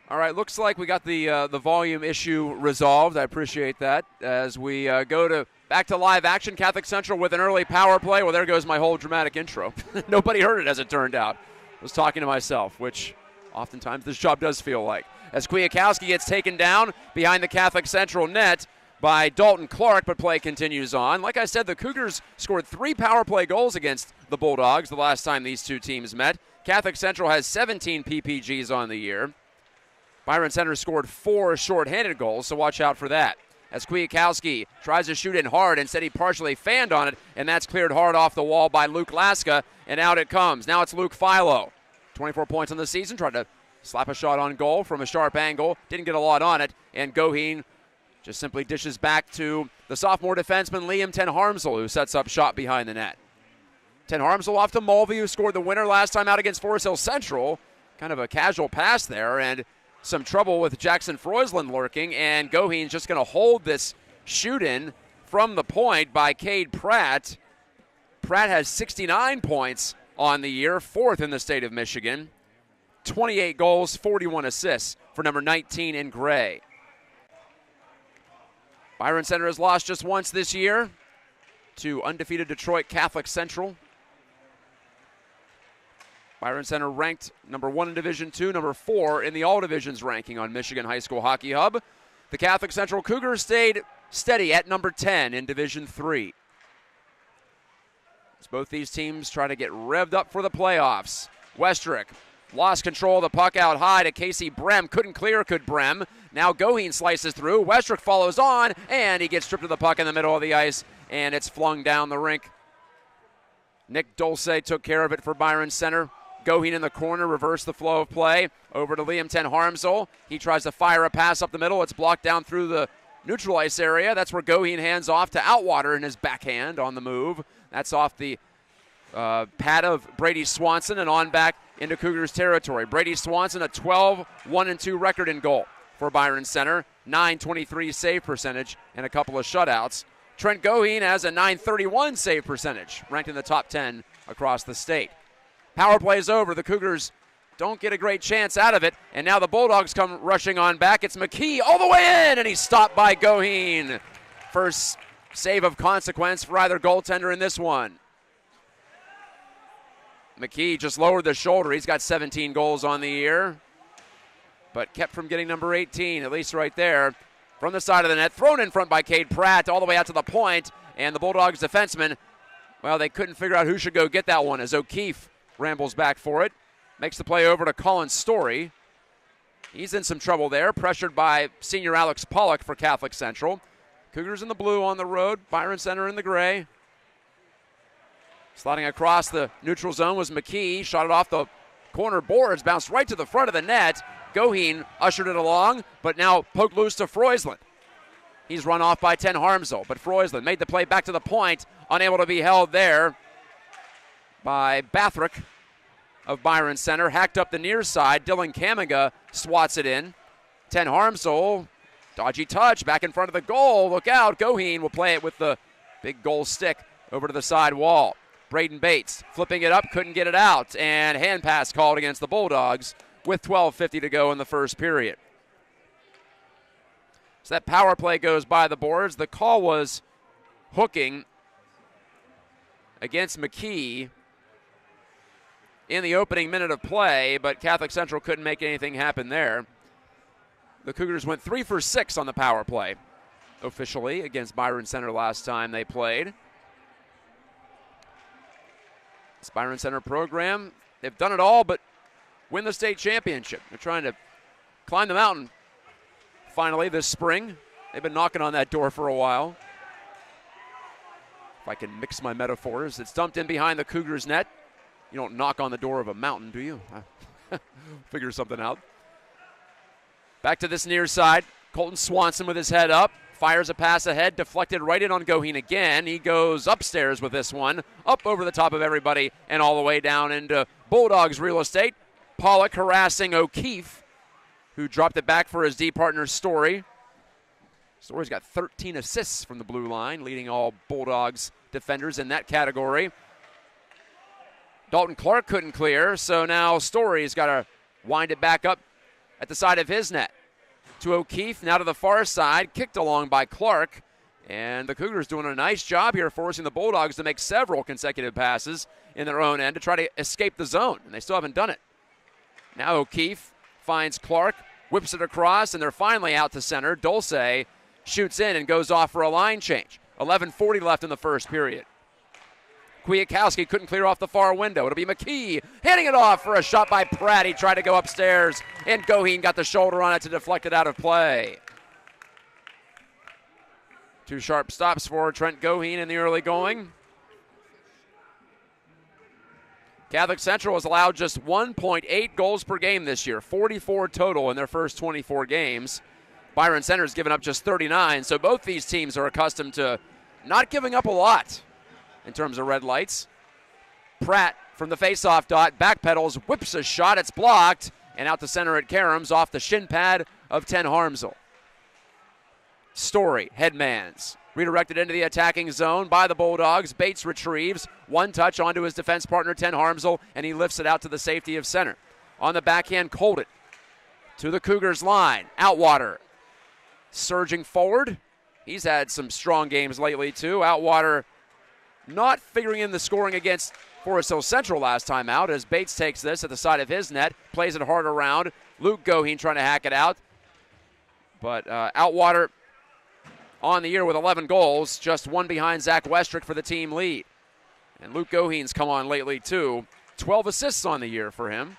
All right, looks like we got the volume issue resolved. I appreciate that. As we go back to live action, Catholic Central with an early power play. Well, there goes my whole dramatic intro. Nobody heard it, as it turned out. I was talking to myself, which oftentimes this job does feel like. As Kwiatkowski gets taken down behind the Catholic Central net by Dalton Clark, but play continues on. Like I said, the Cougars scored 3 power play goals against the Bulldogs the last time these two teams met. Catholic Central has 17 PPGs on the year. Byron Center scored 4 shorthanded goals, so watch out for that. As Kwiatkowski tries to shoot in hard, instead he partially fanned on it, and that's cleared hard off the wall by Luke Laska, and out it comes. Now it's Luke Philo. 24 points on the season, tried to slap a shot on goal from a sharp angle, didn't get a lot on it, and Goheen just simply dishes back to the sophomore defenseman Liam Ten Harmsel, who sets up shot behind the net. Ten Harmsel off to Mulvey, who scored the winner last time out against Forest Hill Central. Kind of a casual pass there, and some trouble with Jackson Froisland lurking, and Goheen's just going to hold this shoot-in from the point by Cade Pratt. Pratt has 69 points on the year, 4th in the state of Michigan. 28 goals, 41 assists for number 19 in gray. Byron Center has lost just once this year to undefeated Detroit Catholic Central. Byron Center ranked number 1 in Division II, number 4 in the All Divisions ranking on Michigan High School Hockey Hub. The Catholic Central Cougars stayed steady at number 10 in Division III. As both these teams try to get revved up for the playoffs. Westrick lost control of the puck out high to Casey Brem. Couldn't clear, could Brem. Now Goheen slices through. Westrick follows on, and he gets stripped of the puck in the middle of the ice, and it's flung down the rink. Nick Dulce took care of it for Byron Center. Goheen in the corner, reverse the flow of play. Over to Liam Ten Harmsel. He tries to fire a pass up the middle. It's blocked down through the neutral ice area. That's where Goheen hands off to Outwater in his backhand on the move. That's off the pad of Brady Swanson and on back into Cougars territory. Brady Swanson, a 12-1-2 record in goal for Byron Center. .923 save percentage and a couple of shutouts. Trent Goheen has a .931 save percentage, ranked in the top 10 across the state. Power play is over. The Cougars don't get a great chance out of it, and now the Bulldogs come rushing on back. It's McKee all the way in, and he's stopped by Goheen. First save of consequence for either goaltender in this one. McKee just lowered the shoulder. He's got 17 goals on the year, but kept from getting number 18, at least right there. From the side of the net, thrown in front by Cade Pratt all the way out to the point, and the Bulldogs defenseman, well, they couldn't figure out who should go get that one as O'Keefe rambles back for it. Makes the play over to Colin Story. He's in some trouble there, pressured by senior Alex Pollock for Catholic Central. Cougars in the blue on the road, Byron Center in the gray. Sliding across the neutral zone was McKee. Shot it off the corner boards, bounced right to the front of the net. Goheen ushered it along, but now poked loose to Froisland. He's run off by Ten Harmsel, but Froisland made the play back to the point, unable to be held there by Bathrick of Byron Center. Hacked up the near side. Dylan Kamiga swats it in. Ten Harmsel, dodgy touch, back in front of the goal. Look out, Goheen will play it with the big goal stick over to the side wall. Braden Bates flipping it up, couldn't get it out, and hand pass called against the Bulldogs with 12:50 to go in the first period. So that power play goes by the boards. The call was hooking against McKee in the opening minute of play, but Catholic Central couldn't make anything happen there. The Cougars went 3 for 6 on the power play officially against Byron Center last time they played. This Byron Center program, they've done it all but win the state championship. They're trying to climb the mountain finally this spring. They've been knocking on that door for a while. If I can mix my metaphors, it's dumped in behind the Cougars net. You don't knock on the door of a mountain, do you? Figure something out. Back to this near side. Colton Swanson with his head up. Fires a pass ahead, deflected right in on Goheen again. He goes upstairs with this one, up over the top of everybody and all the way down into Bulldogs real estate. Pollock harassing O'Keefe, who dropped it back for his D partner Story. Story's got 13 assists from the blue line, leading all Bulldogs defenders in that category. Dalton Clark couldn't clear, so now Story's got to wind it back up at the side of his net. To O'Keefe, now to the far side, kicked along by Clark. And the Cougars doing a nice job here, forcing the Bulldogs to make several consecutive passes in their own end to try to escape the zone, and they still haven't done it. Now O'Keefe finds Clark, whips it across, and they're finally out to center. Dulce shoots in and goes off for a line change. 11:40 left in the first period. Kwiatkowski couldn't clear off the far window. It'll be McKee hitting it off for a shot by Pratt. He tried to go upstairs, and Goheen got the shoulder on it to deflect it out of play. 2 sharp stops for Trent Goheen in the early going. Catholic Central has allowed just 1.8 goals per game this year, 44 total in their first 24 games. Byron Center has given up just 39, so both these teams are accustomed to not giving up a lot in terms of red lights. Pratt from the faceoff dot, backpedals, whips a shot, it's blocked, and out to center at Karams off the shin pad of Ten Harmsel. Story, headmans, redirected into the attacking zone by the Bulldogs. Bates retrieves, one touch onto his defense partner, Ten Harmsel, and he lifts it out to the safety of center. On the backhand, Colden to the Cougars line. Outwater surging forward. He's had some strong games lately, too. Outwater not figuring in the scoring against Forest Hill Central last time out, as Bates takes this at the side of his net, plays it hard around. Luke Goheen trying to hack it out. But Outwater on the year with 11 goals, just one behind Zach Westrick for the team lead. And Luke Goheen's come on lately, too. 12 assists on the year for him.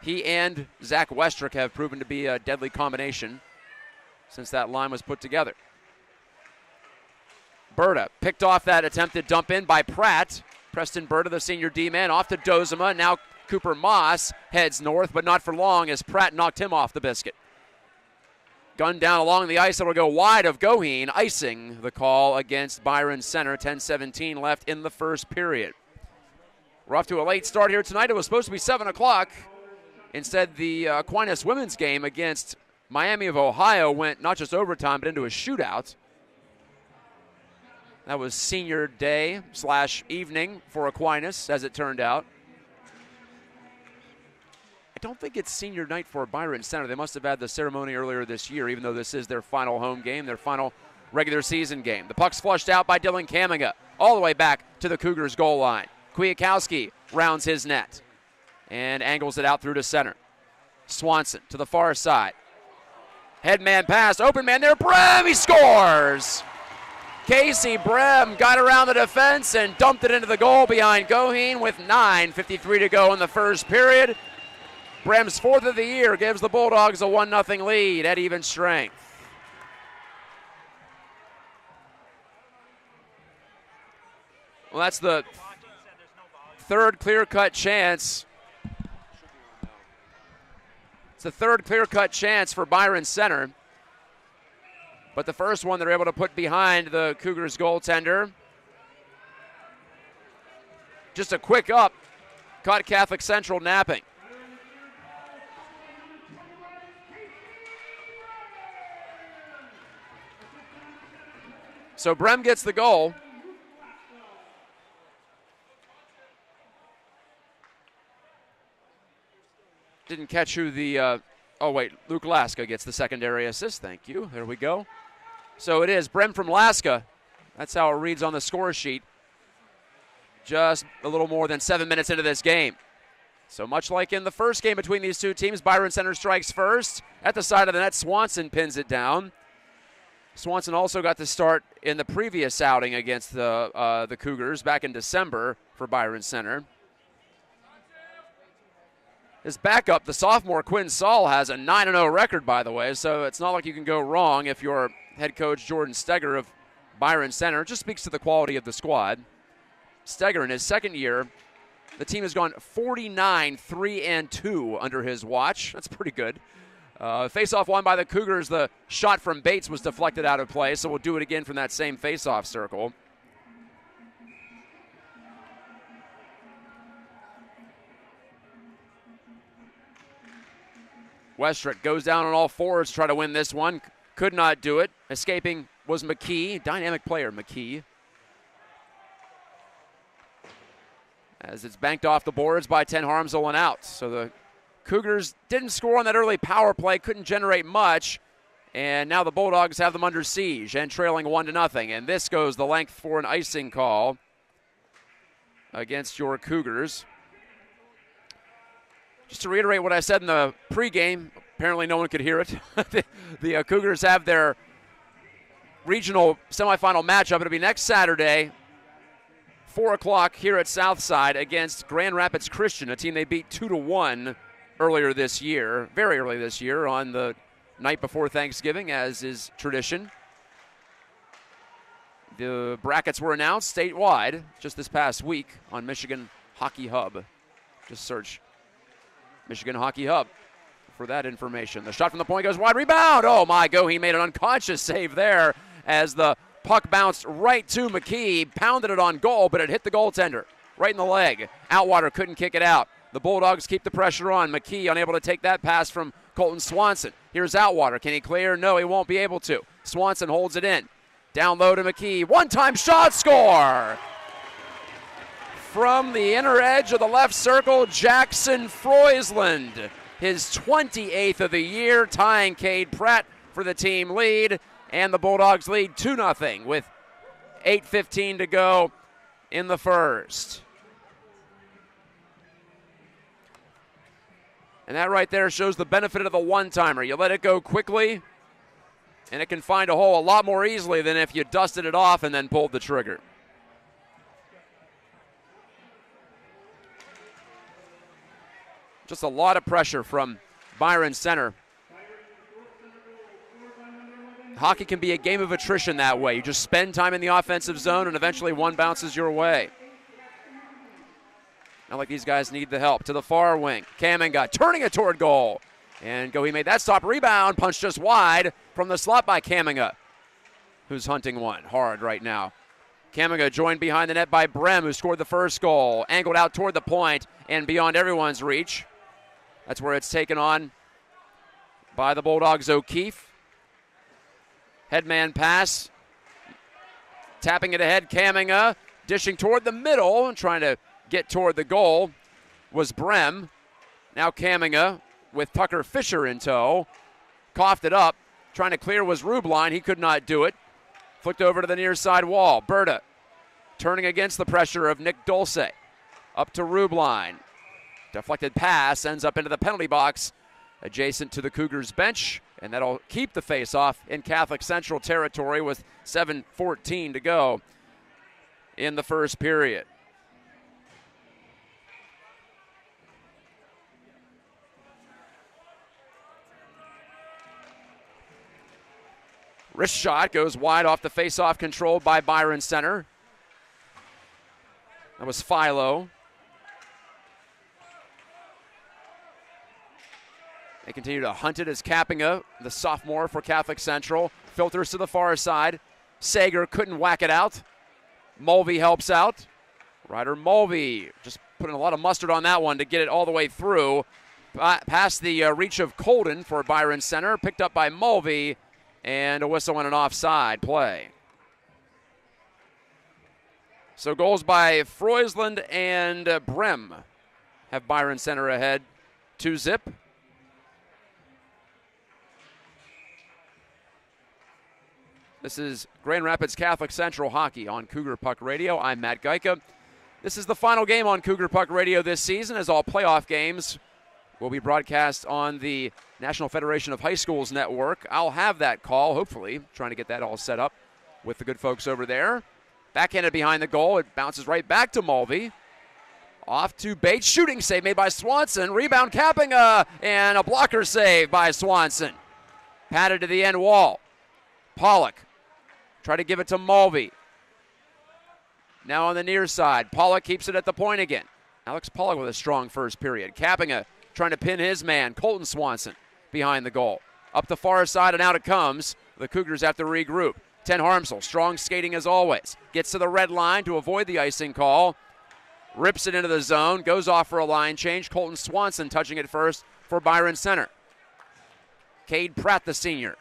He and Zach Westrick have proven to be a deadly combination since that line was put together. Berta picked off that attempted dump in by Pratt. Preston Berta, the senior D-man, off to Dozema. Now Cooper Moss heads north, but not for long as Pratt knocked him off the biscuit. Gunned down along the ice, it'll go wide of Goheen, icing the call against Byron Center. 10:17 left in the first period. We're off to a late start here tonight. It was supposed to be 7 o'clock. Instead, the Aquinas women's game against Miami of Ohio went not just overtime, but into a shootout. That was senior day / evening for Aquinas, as it turned out. I don't think it's senior night for Byron Center. They must have had the ceremony earlier this year, even though this is their final home game, their final regular season game. The puck's flushed out by Dylan Kamiga, all the way back to the Cougars' goal line. Kwiatkowski rounds his net and angles it out through to center. Swanson to the far side. Headman pass, open man there, Brem, he scores! Casey Brem got around the defense and dumped it into the goal behind Goheen with 9:53 to go in the first period. Brem's 4th of the year gives the Bulldogs a 1-0 lead at even strength. Well, that's the third clear-cut chance. It's the third clear-cut chance for Byron Center. But the first one they're able to put behind the Cougars goaltender. Just a quick up, caught Catholic Central napping. So Brem gets the goal. Didn't catch who the, Luke Laska gets the secondary assist. Thank you. There we go. So it is Brem from Laska. That's how it reads on the score sheet. Just a little more than 7 minutes into this game. So much like in the first game between these two teams, Byron Center strikes first. At the side of the net, Swanson pins it down. Swanson also got the start in the previous outing against the Cougars back in December for Byron Center. His backup, the sophomore Quinn Saul, has a 9-0 record, by the way, so it's not like you can go wrong if you're head coach Jordan Steger of Byron Center. It just speaks to the quality of the squad. Steger, in his second year, the team has gone 49-3-2 under his watch. That's pretty good. Face-off won by the Cougars. The shot from Bates was deflected out of play, so we'll do it again from that same face-off circle. Westrick goes down on all fours to try to win this one. Could not do it. Escaping was McKee. Dynamic player, McKee. As it's banked off the boards by Ten Harmsel and out. So the Cougars didn't score on that early power play, couldn't generate much, and now the Bulldogs have them under siege and trailing 1-0. And this goes the length for an icing call against your Cougars. Just to reiterate what I said in the pregame, apparently no one could hear it. the Cougars have their regional semifinal matchup. It'll be next Saturday, 4 o'clock here at Southside against Grand Rapids Christian, a team they beat 2-1 earlier this year, very early this year, on the night before Thanksgiving, as is tradition. The brackets were announced statewide just this past week on Michigan Hockey Hub. Just search Michigan Hockey Hub for that information. The shot from the point goes wide, rebound. Oh my, he made an unconscious save there as the puck bounced right to McKee, pounded it on goal, but it hit the goaltender right in the leg. Outwater couldn't kick it out. The Bulldogs keep the pressure on. McKee unable to take that pass from Colton Swanson. Here's Outwater. Can he clear? No, he won't be able to. Swanson holds it in. Down low to McKee. One-time shot, score! From the inner edge of the left circle, Jackson Froisland, his 28th of the year, tying Cade Pratt for the team lead. And the Bulldogs lead 2-0 with 8:15 to go in the first. And that right there shows the benefit of the one-timer. You let it go quickly, and it can find a hole a lot more easily than if you dusted it off and then pulled the trigger. Just a lot of pressure from Byron Center. Hockey can be a game of attrition that way. You just spend time in the offensive zone, and eventually one bounces your way. Not like these guys need the help. To the far wing, Kamenga turning it toward goal. And he made that stop. Rebound, punched just wide from the slot by Kamenga, who's hunting one hard right now. Kamenga joined behind the net by Brem, who scored the first goal. Angled out toward the point and beyond everyone's reach. That's where it's taken on by the Bulldogs. O'Keefe. Headman pass. Tapping it ahead, Kamenga. Dishing toward the middle and trying to get toward the goal was Brem. Now Kamenga with Tucker Fisher in tow. Coughed it up. Trying to clear was Rubline. He could not do it. Flicked over to the near side wall. Berta turning against the pressure of Nick Dulce. Up to Rubline. Deflected pass ends up into the penalty box adjacent to the Cougars bench, and that'll keep the face-off in Catholic Central territory with 7:14 to go in the first period. Wrist shot goes wide off the face-off, controlled by Byron Center. That was Philo. They continue to hunt it as Kappinga, the sophomore for Catholic Central, filters to the far side. Sager couldn't whack it out. Mulvey helps out. Ryder Mulvey just putting a lot of mustard on that one to get it all the way through. Past the reach of Colden for Byron Center, picked up by Mulvey, and a whistle and an offside play. So goals by Froisland and Brem have Byron Center ahead 2-0. This is Grand Rapids Catholic Central Hockey on Cougar Puck Radio. I'm Matt Gajtka. This is the final game on Cougar Puck Radio this season, as all playoff games will be broadcast on the National Federation of High Schools Network. I'll have that call, hopefully, trying to get that all set up with the good folks over there. Backhanded behind the goal. It bounces right back to Mulvey. Off to Bates. Shooting save made by Swanson. Rebound Kappinga, and a blocker save by Swanson. Patted to the end wall. Pollock try to give it to Mulvey. Now on the near side. Pollock keeps it at the point again. Alex Pollock with a strong first period. Kappinga trying to pin his man, Colton Swanson, behind the goal. Up the far side, and out it comes. The Cougars have to regroup. Ten Harmsel, strong skating as always. Gets to the red line to avoid the icing call. Rips it into the zone. Goes off for a line change. Colton Swanson touching it first for Byron Center. Cade Pratt, the senior.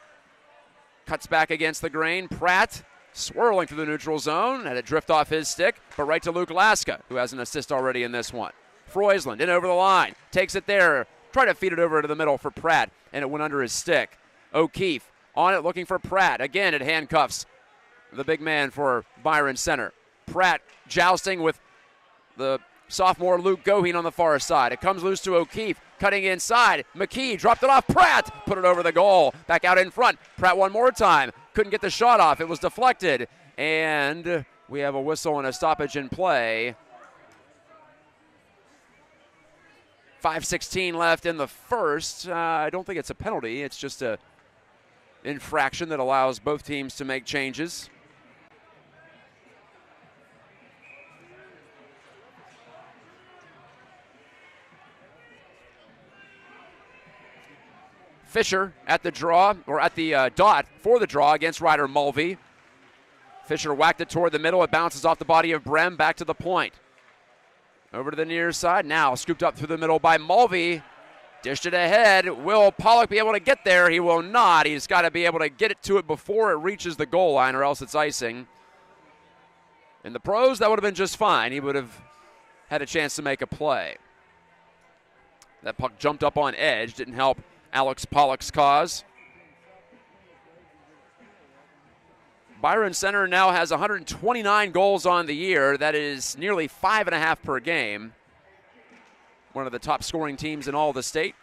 Cuts back against the grain. Pratt swirling through the neutral zone. Had it drift off his stick, but right to Luke Laska, who has an assist already in this one. Froisland in over the line. Takes it there Tried to feed it over to the middle for Pratt, and it went under his stick. O'Keefe on it looking for Pratt. Again, it handcuffs the big man for Byron Center. Pratt jousting with the sophomore Luke Goheen on the far side. It comes loose to O'Keefe, cutting inside. McKee dropped it off. Pratt put it over the goal. Back out in front. Pratt one more time. Couldn't get the shot off. It was deflected. And we have a whistle and a stoppage in play. 5:16 left in the first. I don't think it's a penalty. It's just a infraction that allows both teams to make changes. Fisher at the draw, or at the dot for the draw against Ryder Mulvey. Fisher whacked it toward the middle. It bounces off the body of Brem back to the point. Over to the near side now, scooped up through the middle by Mulvey. Dished it ahead. Will Pollock be able to get there? He will not. He's got to be able to get it to it before it reaches the goal line, or else it's icing. In the pros, that would have been just fine. He would have had a chance to make a play. That puck jumped up on edge. Didn't help Alex Pollock's cause. Byron Center now has 129 goals on the year. That is nearly 5.5 per game. One of the top scoring teams in all the state.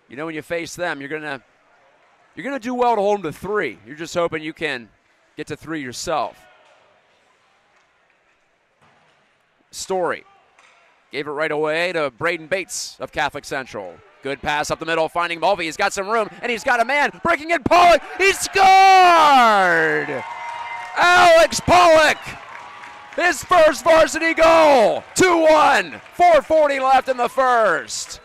You know, when you face them, you're gonna do well to hold them to 3. You're just hoping you can get to 3 yourself. Story gave it right away to Braden Bates of Catholic Central. Good pass up the middle, finding Mulvey. He's got some room, and he's got a man breaking in. Pollock, he scored! Alex Pollock, his first varsity goal. 2-1, 4:40 left in the first.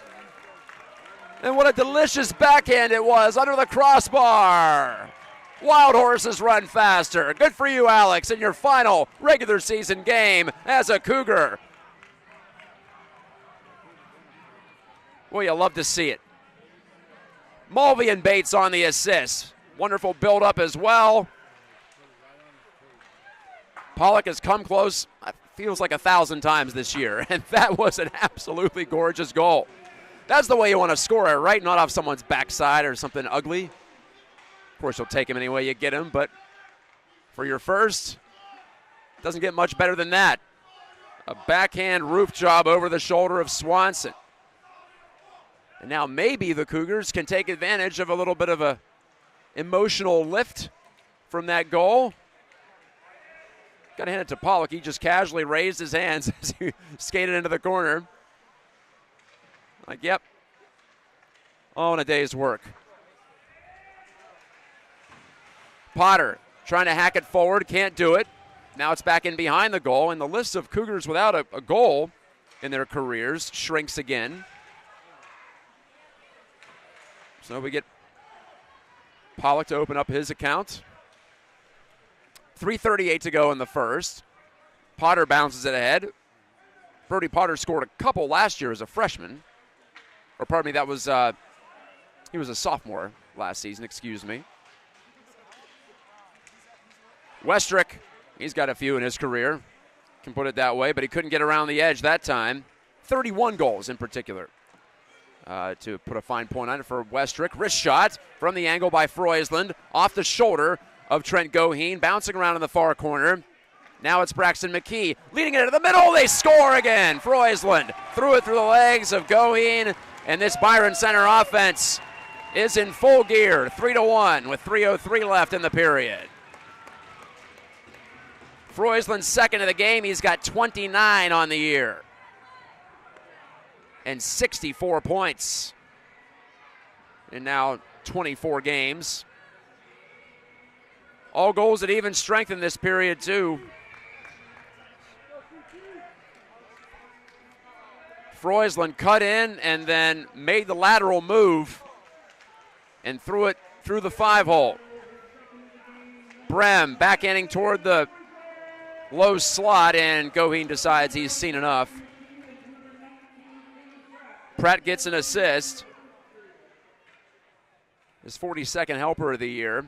And what a delicious backhand it was under the crossbar. Wild horses run faster. Good for you, Alex, in your final regular season game as a Cougar. Well, you love to see it. Mulvey and Bates on the assist. Wonderful build-up as well. Pollock has come close, feels like 1,000 times this year, and that was an absolutely gorgeous goal. That's the way you want to score it, right? Not off someone's backside or something ugly. Of course, you'll take him any way you get him, but for your first, doesn't get much better than that. A backhand roof job over the shoulder of Swanson. And now maybe the Cougars can take advantage of a little bit of a emotional lift from that goal. Got to hand it to Pollock. He just casually raised his hands as he skated into the corner. Like, yep, all in a day's work. Potter trying to hack it forward, can't do it. Now it's back in behind the goal, and the list of Cougars without a goal in their careers shrinks again. So we get Pollock to open up his account. 3:38 to go in the first. Potter bounces it ahead. Brody Potter scored a couple last year as a freshman. Or pardon me, that was he was a sophomore last season, excuse me. Westrick, he's got a few in his career. Can put it that way, but he couldn't get around the edge that time. 31 goals in particular. To put a fine point on it for Westrick. Wrist shot from the angle by Froisland. Off the shoulder of Trent Goheen. Bouncing around in the far corner. Now it's Braxton McKee. Leading it into the middle. They score again. Froisland threw it through the legs of Goheen. And this Byron Center offense is in full gear. 3-1 with 3:03 left in the period. Froisland's second of the game. He's got 29 on the year. And 64 points in now 24 games. All goals at even strength in this period, too. Froisland cut in and then made the lateral move and threw it through the 5-hole. Brem backhanding toward the low slot, and Goheen decides he's seen enough. Pratt gets an assist. His 42nd helper of the year.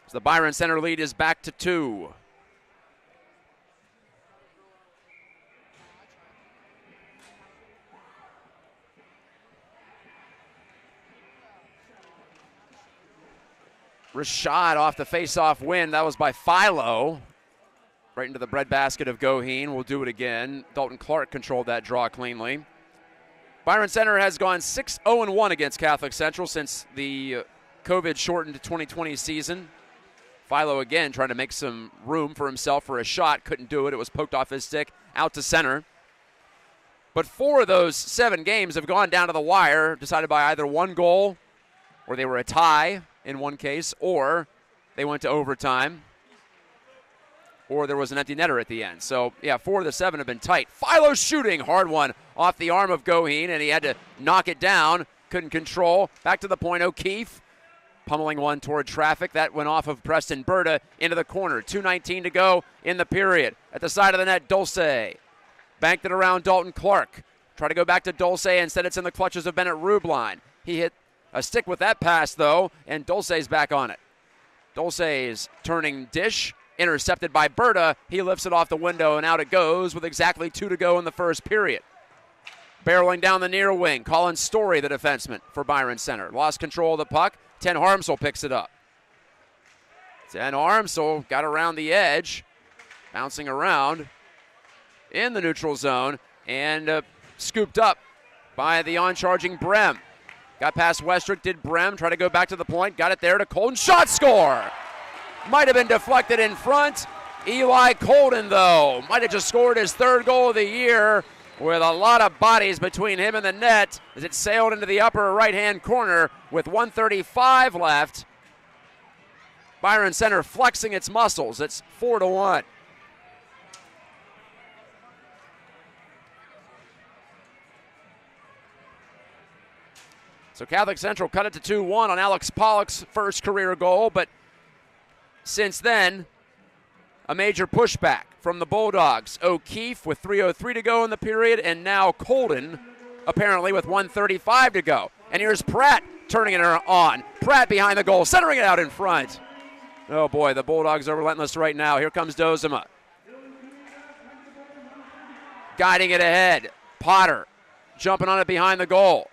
So the Byron Center lead is back to 2. Rashad off the face-off win. That was by Philo. Right into the breadbasket of Goheen. We'll do it again. Dalton Clark controlled that draw cleanly. Byron Center has gone 6-0-1 against Catholic Central since the COVID-shortened 2020 season. Philo again trying to make some room for himself for a shot. Couldn't do it. It was poked off his stick out to center. But 4 of those 7 games have gone down to the wire, decided by either one goal, or they were a tie in one case, or they went to overtime, or there was an empty netter at the end. So, yeah, 4 of the 7 have been tight. Philo shooting, hard one off the arm of Goheen, and he had to knock it down. Couldn't control. Back to the point, O'Keefe pummeling one toward traffic. That went off of Preston Berta into the corner. 2:19 to go in the period. At the side of the net, Dulce banked it around Dalton Clark. Try to go back to Dulce. Instead, it's in the clutches of Bennett Rubline. He hit a stick with that pass, though, and Dulce's back on it. Dulce's turning dish, intercepted by Berta. He lifts it off the window, and out it goes with exactly 2 to go in the first period. Barreling down the near wing, Colin Story, the defenseman for Byron Center. Lost control of the puck. Ten Harmsel picks it up. Ten Harmsel got around the edge, bouncing around in the neutral zone, and scooped up by the on-charging Brem. Got past Westrick, did Brem, try to go back to the point, got it there to Colton, shot score! Might have been deflected in front. Eli Colton, though, might have just scored his 3rd goal of the year with a lot of bodies between him and the net as it sailed into the upper right-hand corner with 1:35 left. Byron Center flexing its muscles. It's 4-1. So Catholic Central cut it to 2-1 on Alex Pollock's first career goal, but since then, a major pushback from the Bulldogs. O'Keefe with 3:03 to go in the period, and now Colton apparently with 1:35 to go. And here's Pratt turning it on. Pratt behind the goal, centering it out in front. Oh boy, the Bulldogs are relentless right now. Here comes Dozema. Guiding it ahead. Potter jumping on it behind the goal.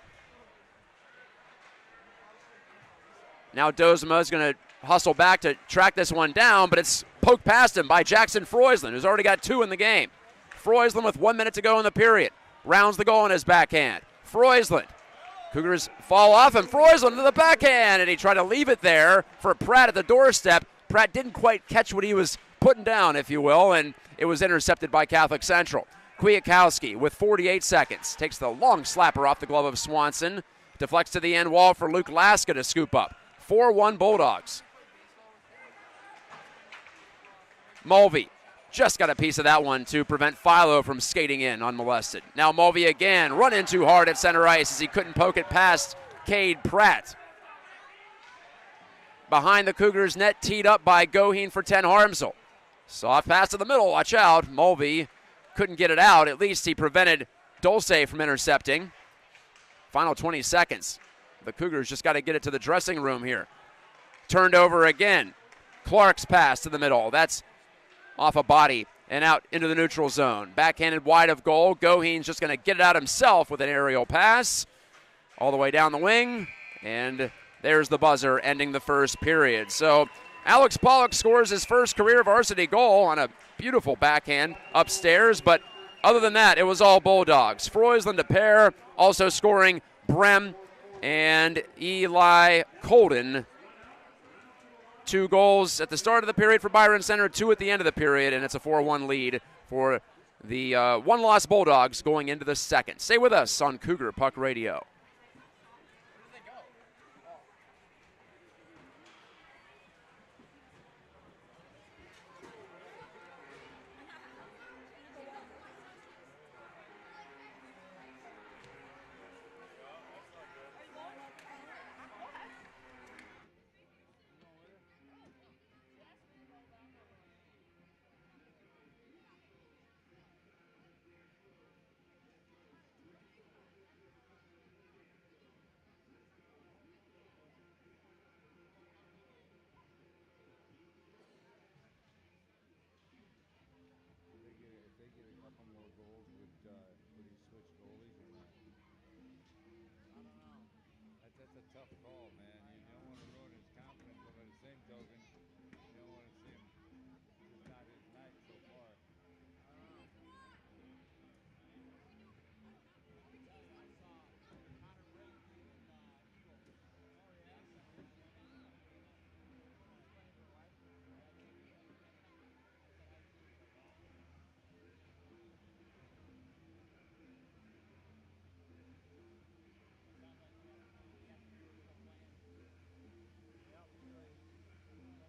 Now Dozema is going to hustle back to track this one down, but it's poked past him by Jackson Froisland, who's already got 2 in the game. Froisland with 1 minute to go in the period. Rounds the goal in his backhand. Froisland. Cougars fall off, and Froisland to the backhand, and he tried to leave it there for Pratt at the doorstep. Pratt didn't quite catch what he was putting down, if you will, and it was intercepted by Catholic Central. Kwiatkowski with 48 seconds takes the long slapper off the glove of Swanson. Deflects to the end wall for Luke Laska to scoop up. 4-1 Bulldogs. Mulvey just got a piece of that one to prevent Philo from skating in unmolested. Now Mulvey again, run in too hard at center ice as he couldn't poke it past Cade Pratt. Behind the Cougars net, teed up by Goheen for Ten Harmsel. Soft pass to the middle, watch out. Mulvey couldn't get it out. At least he prevented Dulce from intercepting. Final 20 seconds. The Cougars just got to get it to the dressing room here. Turned over again. Clark's pass to the middle. That's off a body and out into the neutral zone. Backhanded wide of goal. Goheen's just going to get it out himself with an aerial pass. All the way down the wing. And there's the buzzer ending the first period. So Alex Pollock scores his first career varsity goal on a beautiful backhand upstairs. But other than that, it was all Bulldogs. Froisland a pair, also scoring Brem and Eli Colton. 2 goals at the start of the period for Byron Center, 2 at the end of the period, and it's a 4-1 lead for the one-loss Bulldogs going into the second. Stay with us on Cougar Puck Radio. That's a tough call, man. You don't want to ruin his confidence, but at the same joking. You don't want to see him. It's not his night so far. I saw Connor Brady and Eagle. Oh, yeah? He's playing for what? Yeah, JV. I said hi too. He's like, oh. Sounds like yesterday we're still playing. Yep, really.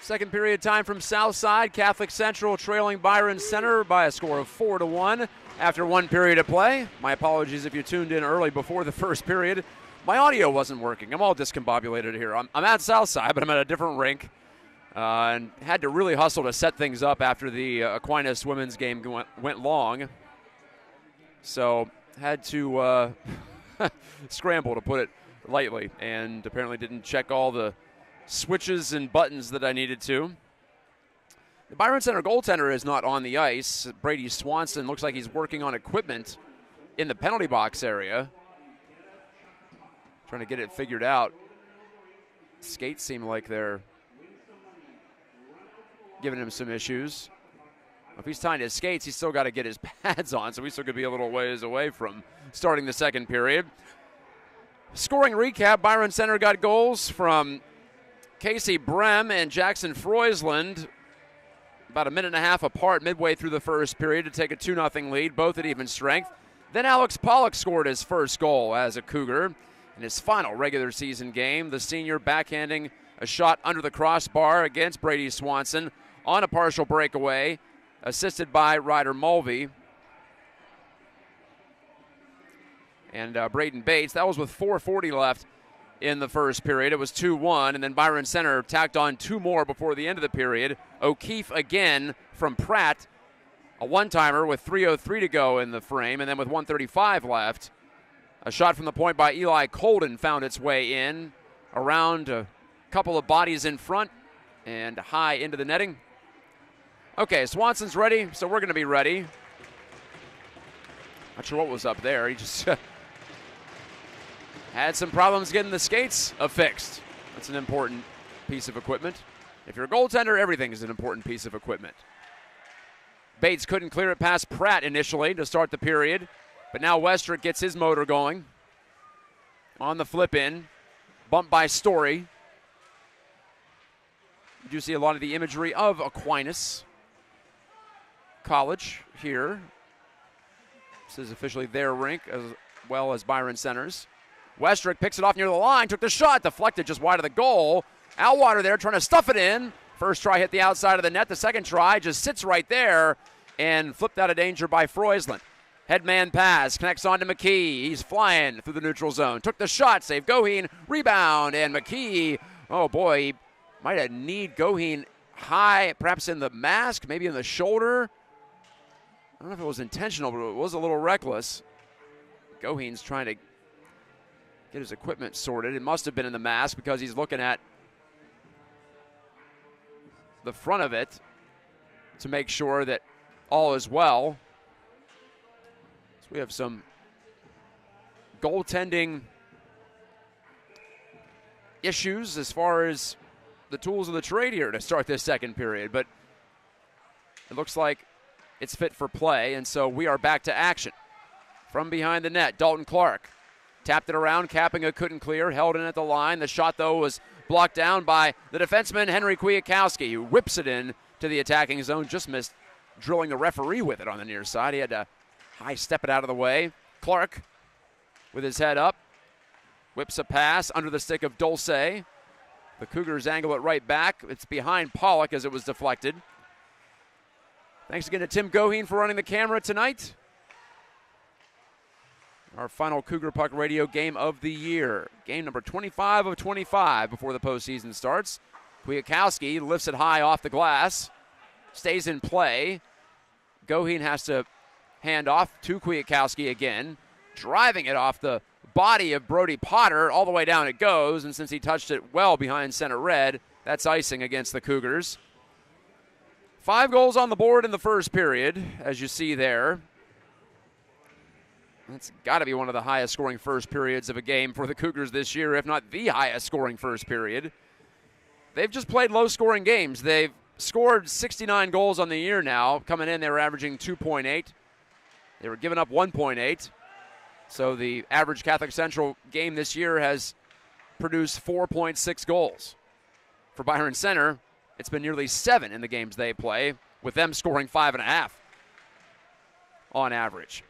Second period time from Southside. Catholic Central trailing Byron Center by a score of 4-1 after 1 period of play. My apologies if you tuned in early before the first period. My audio wasn't working. I'm all discombobulated here. I'm at Southside, but I'm at a different rink. And had to really hustle to set things up after the Aquinas women's game went long. So had to scramble, to put it lightly, and apparently didn't check all the switches and buttons that I needed to. The Byron Center goaltender is not on the ice. Brady Swanson looks like he's working on equipment in the penalty box area, trying to get it figured out. Skates seem like they're giving him some issues. If he's tying his skates, he's still got to get his pads on, so we still could be a little ways away from starting the second period. Scoring recap, Byron Center got goals from Casey Brem and Jackson Freusland about a minute and a half apart midway through the first period to take a 2-0 lead, both at even strength. Then Alex Pollock scored his first goal as a Cougar in his final regular season game. The senior backhanding a shot under the crossbar against Brady Swanson on a partial breakaway, assisted by Ryder Mulvey. And Braden Bates, that was with 4:40 left in the first period. It was 2-1, and then Byron Center tacked on 2 more before the end of the period. O'Keefe again from Pratt, a one-timer with 3:03 to go in the frame, and then with 1:35 left, a shot from the point by Eli Colden found its way in, around a couple of bodies in front and high into the netting. Okay, Swanson's ready, so we're going to be ready. Not sure what was up there. He just had some problems getting the skates affixed. That's an important piece of equipment. If you're a goaltender, everything is an important piece of equipment. Bates couldn't clear it past Pratt initially to start the period, but now Westrick gets his motor going. On the flip in, bumped by Story. You do see a lot of the imagery of Aquinas College here. This is officially their rink as well as Byron Center's. Westrick picks it off near the line, took the shot, deflected just wide of the goal. Alwater there trying to stuff it in. First try hit the outside of the net. The second try just sits right there and flipped out of danger by Freusland. Headman pass, connects on to McKee. He's flying through the neutral zone. Took the shot, saved Goheen, rebound, and McKee, oh boy, he might have kneed Goheen high, perhaps in the mask, maybe in the shoulder. I don't know if it was intentional, but it was a little reckless. Goheen's trying to get his equipment sorted. It must have been in the mask because he's looking at the front of it to make sure that all is well. So we have some goaltending issues as far as the tools of the trade here to start this second period, but it looks like it's fit for play, and so we are back to action. From behind the net, Dalton Clark tapped it around, Kapinga couldn't clear, held in at the line. The shot, though, was blocked down by the defenseman, Henry Kwiatkowski, who whips it in to the attacking zone, just missed drilling the referee with it on the near side. He had to high step it out of the way. Clark, with his head up, whips a pass under the stick of Dulce. The Cougars angle it right back. It's behind Pollock as it was deflected. Thanks again to Tim Goheen for running the camera tonight. Our final Cougar Puck Radio game of the year. Game number 25 of 25 before the postseason starts. Kwiatkowski lifts it high off the glass. Stays in play. Goheen has to hand off to Kwiatkowski again. Driving it off the body of Brody Potter. All the way down it goes. And since he touched it well behind center red, that's icing against the Cougars. 5 goals on the board in the first period, as you see there. That's got to be one of the highest scoring first periods of a game for the Cougars this year, if not the highest scoring first period. They've just played low scoring games. They've scored 69 goals on the year now. Coming in, they were averaging 2.8. They were giving up 1.8. So the average Catholic Central game this year has produced 4.6 goals. For Byron Center, it's been nearly 7 in the games they play, with them scoring 5.5 on average.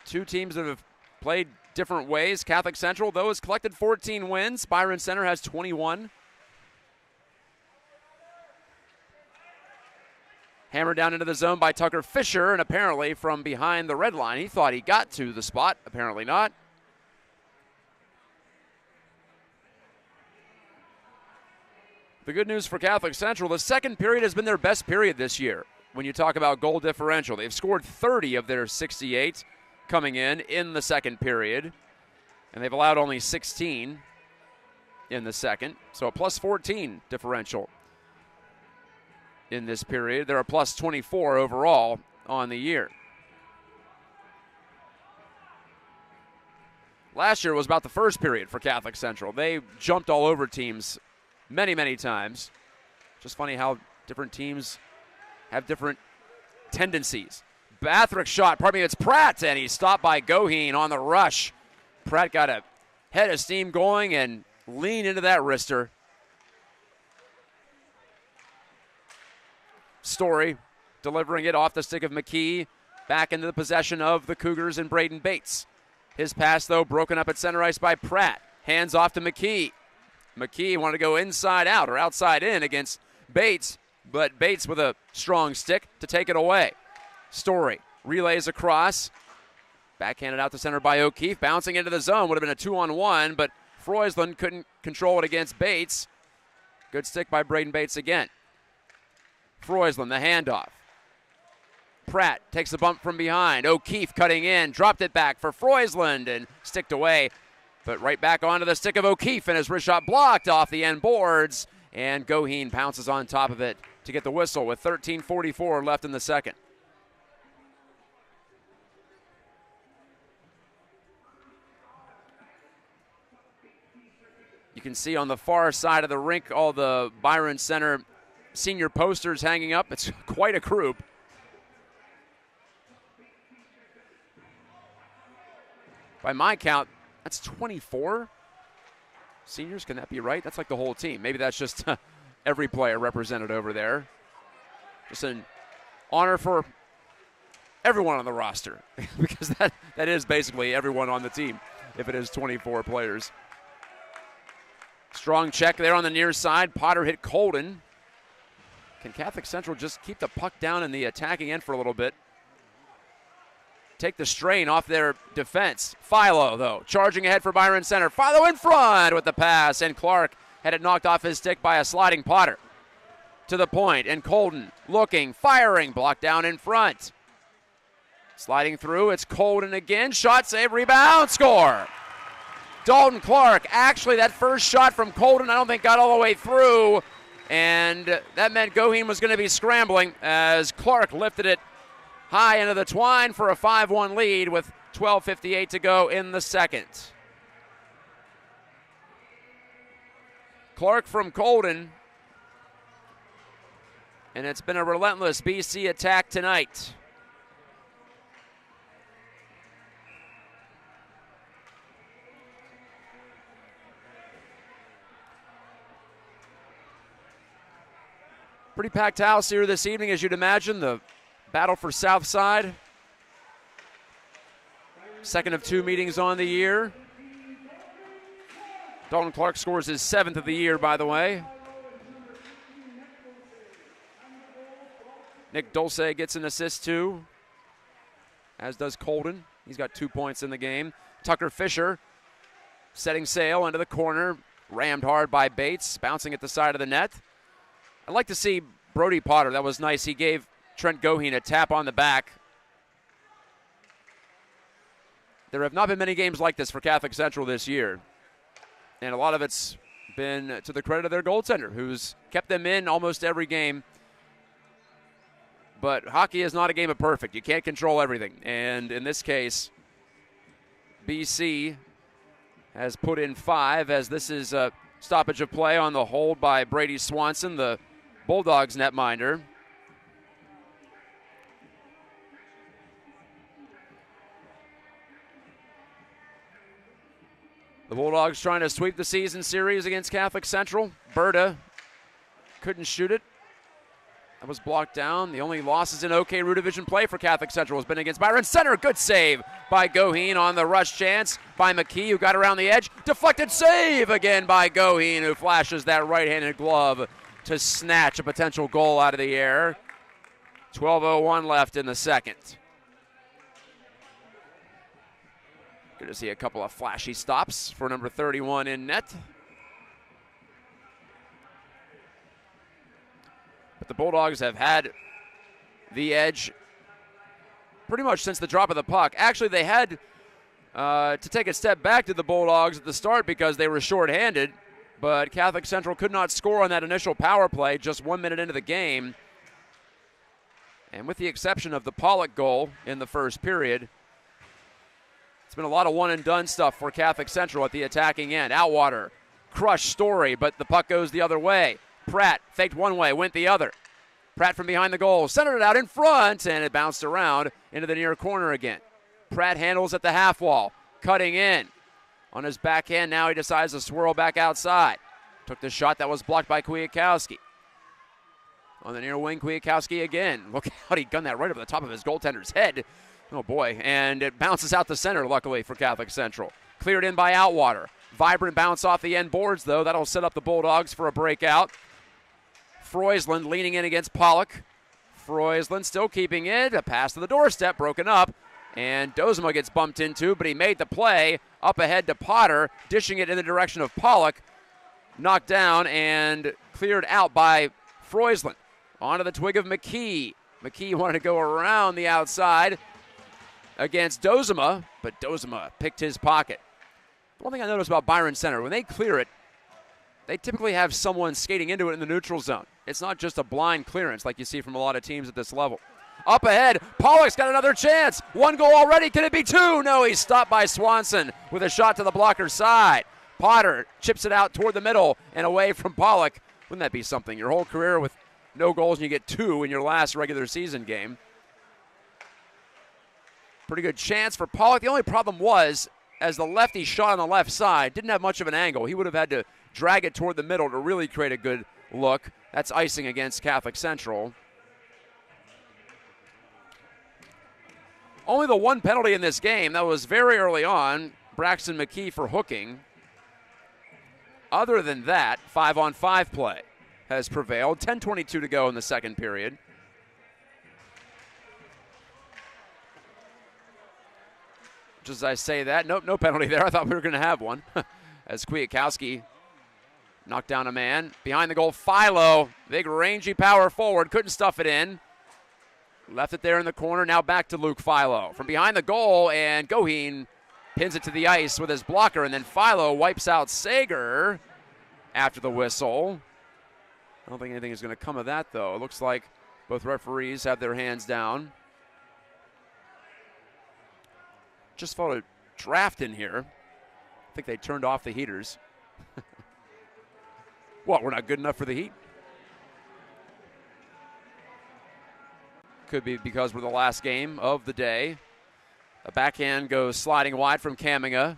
Two teams that have played different ways. Catholic Central, though, has collected 14 wins. Byron Center has 21. Hammered down into the zone by Tucker Fisher, and apparently from behind the red line. He thought he got to the spot. Apparently not. The good news for Catholic Central, the second period has been their best period this year. When you talk about goal differential, they've scored 30 of their 68 coming in the second period, and they've allowed only 16 in the second, so a plus 14 differential in this period. They're a plus 24 overall on the year. Last year was about the first period for Catholic Central. They jumped all over teams many, many times. Just funny how different teams have different tendencies. Bathrick shot, it's Pratt, and he's stopped by Goheen on the rush. Pratt got a head of steam going and leaned into that wrister. Story delivering it off the stick of McKee, back into the possession of the Cougars and Braden Bates. His pass, though, broken up at center ice by Pratt. Hands off to McKee. McKee wanted to go inside out or outside in against Bates, but Bates with a strong stick to take it away. Story relays across. Backhanded out to center by O'Keefe. Bouncing into the zone. Would have been a 2-on-1, but Freusland couldn't control it against Bates. Good stick by Braden Bates again. Freusland, the handoff. Pratt takes the bump from behind. O'Keefe cutting in. Dropped it back for Freusland and sticked away. But right back onto the stick of O'Keefe, and his wrist shot blocked off the end boards. And Goheen pounces on top of it to get the whistle with 13:44 left in the second. You can see on the far side of the rink all the Byron Center senior posters hanging up. It's quite a group. By my count, that's 24 seniors. Can that be right? That's like the whole team. Maybe that's just every player represented over there. Just an honor for everyone on the roster because that is basically everyone on the team if it is 24 players. Strong check there on the near side. Potter hit Colden. Can Catholic Central just keep the puck down in the attacking end for a little bit? Take the strain off their defense. Philo, though, charging ahead for Byron Center. Philo in front with the pass, and Clark had it knocked off his stick by a sliding Potter. To the point, and Colden looking, firing, blocked down in front. Sliding through, it's Colden again. Shot, save, rebound, score. Dalton Clark. Actually, that first shot from Colden I don't think got all the way through, and that meant Goheen was going to be scrambling as Clark lifted it high into the twine for a 5-1 lead with 12:58 to go in the second. Clark from Colden, and it's been a relentless BC attack tonight. Pretty packed house here this evening, as you'd imagine. The battle for Southside. Second of two meetings on the year. Dalton Clark scores his 7th of the year, by the way. Nick Dulce gets an assist too, as does Colden. He's got 2 points in the game. Tucker Fisher setting sail into the corner. Rammed hard by Bates, bouncing at the side of the net. I'd like to see Brody Potter. That was nice. He gave Trent Goheen a tap on the back. There have not been many games like this for Catholic Central this year. And a lot of it's been to the credit of their goaltender, who's kept them in almost every game. But hockey is not a game of perfect. You can't control everything. And in this case, BC has put in 5, as this is a stoppage of play on the hold by Brady Swanson, the Bulldogs netminder. The Bulldogs trying to sweep the season series against Catholic Central. Berta couldn't shoot it. That was blocked down. The only losses in OK Rue Division play for Catholic Central has been against Byron Center. Good save by Goheen on the rush chance by McKee, who got around the edge. Deflected save again by Goheen, who flashes that right-handed glove to snatch a potential goal out of the air. 12:01 left in the second. Good to see a couple of flashy stops for number 31 in net. But the Bulldogs have had the edge pretty much since the drop of the puck. Actually, they had to take a step back to the Bulldogs at the start because they were shorthanded, but Catholic Central could not score on that initial power play just 1 minute into the game. And with the exception of the Pollock goal in the first period, it's been a lot of one-and-done stuff for Catholic Central at the attacking end. Outwater, crushed Story, but the puck goes the other way. Pratt faked one way, went the other. Pratt from behind the goal, centered it out in front, and it bounced around into the near corner again. Pratt handles at the half wall, cutting in. On his backhand, now he decides to swirl back outside. Took the shot that was blocked by Kwiatkowski. On the near wing, Kwiatkowski again. Look out, he gunned that right over the top of his goaltender's head. Oh boy, and it bounces out the center, luckily for Catholic Central. Cleared in by Outwater. Vibrant bounce off the end boards, though. That'll set up the Bulldogs for a breakout. Freusland leaning in against Pollock. Freusland still keeping it. A pass to the doorstep, broken up. And Dozema gets bumped into, but he made the play. Up ahead to Potter, dishing it in the direction of Pollock. Knocked down and cleared out by Freusland. Onto the twig of McKee. McKee wanted to go around the outside against Dozema, but Dozema picked his pocket. One thing I noticed about Byron Center, when they clear it, they typically have someone skating into it in the neutral zone. It's not just a blind clearance like you see from a lot of teams at this level. Up ahead, Pollock's got another chance. One goal already, can it be two? No, he's stopped by Swanson with a shot to the blocker's side. Potter chips it out toward the middle and away from Pollock. Wouldn't that be something? Your whole career with no goals and you get two in your last regular season game. Pretty good chance for Pollock. The only problem was, as the lefty shot on the left side, didn't have much of an angle. He would have had to drag it toward the middle to really create a good look. That's icing against Catholic Central. Only the one penalty in this game. That was very early on. Braxton McKee for hooking. Other than that, 5-on-5 play has prevailed. 10:22 to go in the second period. Just as I say that, nope, no penalty there. I thought we were going to have one. As Kwiatkowski knocked down a man. Behind the goal, Philo. Big rangy power forward. Couldn't stuff it in. Left it there in the corner. Now back to Luke Philo. From behind the goal, and Goheen pins it to the ice with his blocker, and then Philo wipes out Sager after the whistle. I don't think anything is going to come of that, though. It looks like both referees have their hands down. Just felt a draft in here. I think they turned off the heaters. What, we're not good enough for the Heat? Could be because we're the last game of the day. A backhand goes sliding wide from Kaminga.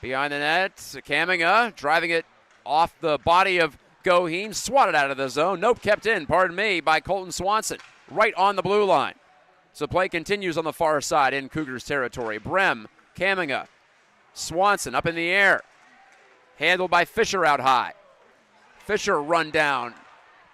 Behind the net, Kaminga driving it off the body of Goheen, swatted out of the zone. Nope, kept in, pardon me, by Colton Swanson, right on the blue line. So play continues on the far side in Cougars territory. Brem, Kaminga, Swanson up in the air. Handled by Fisher out high. Fisher run down,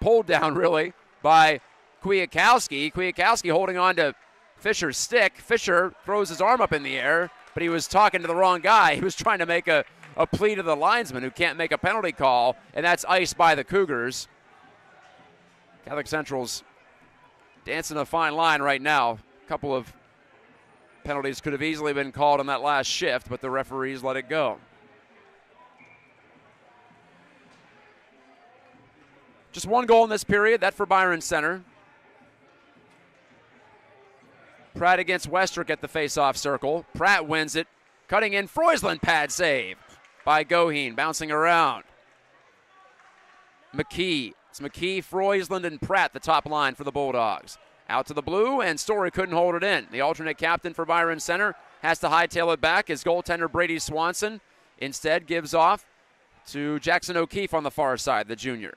pulled down really by Kwiatkowski. Kwiatkowski holding on to Fisher's stick. Fisher throws his arm up in the air, but he was talking to the wrong guy. He was trying to make a plea to the linesman who can't make a penalty call, and that's iced by the Cougars. Catholic Central's dancing a fine line right now. A couple of penalties could have easily been called on that last shift, but the referees let it go. Just one goal in this period, that for Byron Center. Pratt against Westrick at the face-off circle. Pratt wins it. Cutting in, Freusland pad save by Goheen, bouncing around. McKee. It's McKee, Freusland, and Pratt, the top line for the Bulldogs. Out to the blue, and Story couldn't hold it in. The alternate captain for Byron Center has to hightail it back. His goaltender, Brady Swanson, instead gives off to Jackson O'Keefe on the far side, the junior.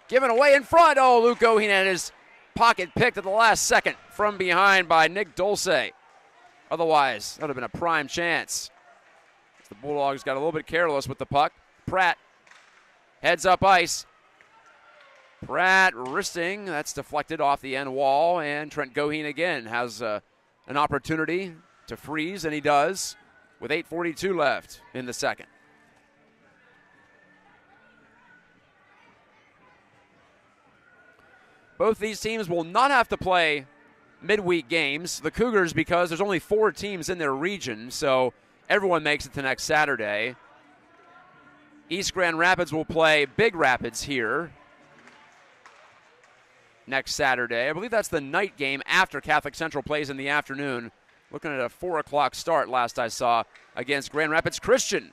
Given away in front. Oh, Luke Goheen had his pocket picked at the last second from behind by Nick Dulce. Otherwise, that would have been a prime chance. The Bulldogs got a little bit careless with the puck. Pratt heads up ice. Pratt wristing, that's deflected off the end wall, and Trent Goheen again has an opportunity to freeze, and he does, with 8:42 left in the second. Both these teams will not have to play midweek games. The Cougars, because there's only 4 teams in their region, so everyone makes it to next Saturday. East Grand Rapids will play Big Rapids here next Saturday. I believe that's the night game after Catholic Central plays in the afternoon. Looking at a 4 o'clock start last I saw against Grand Rapids Christian.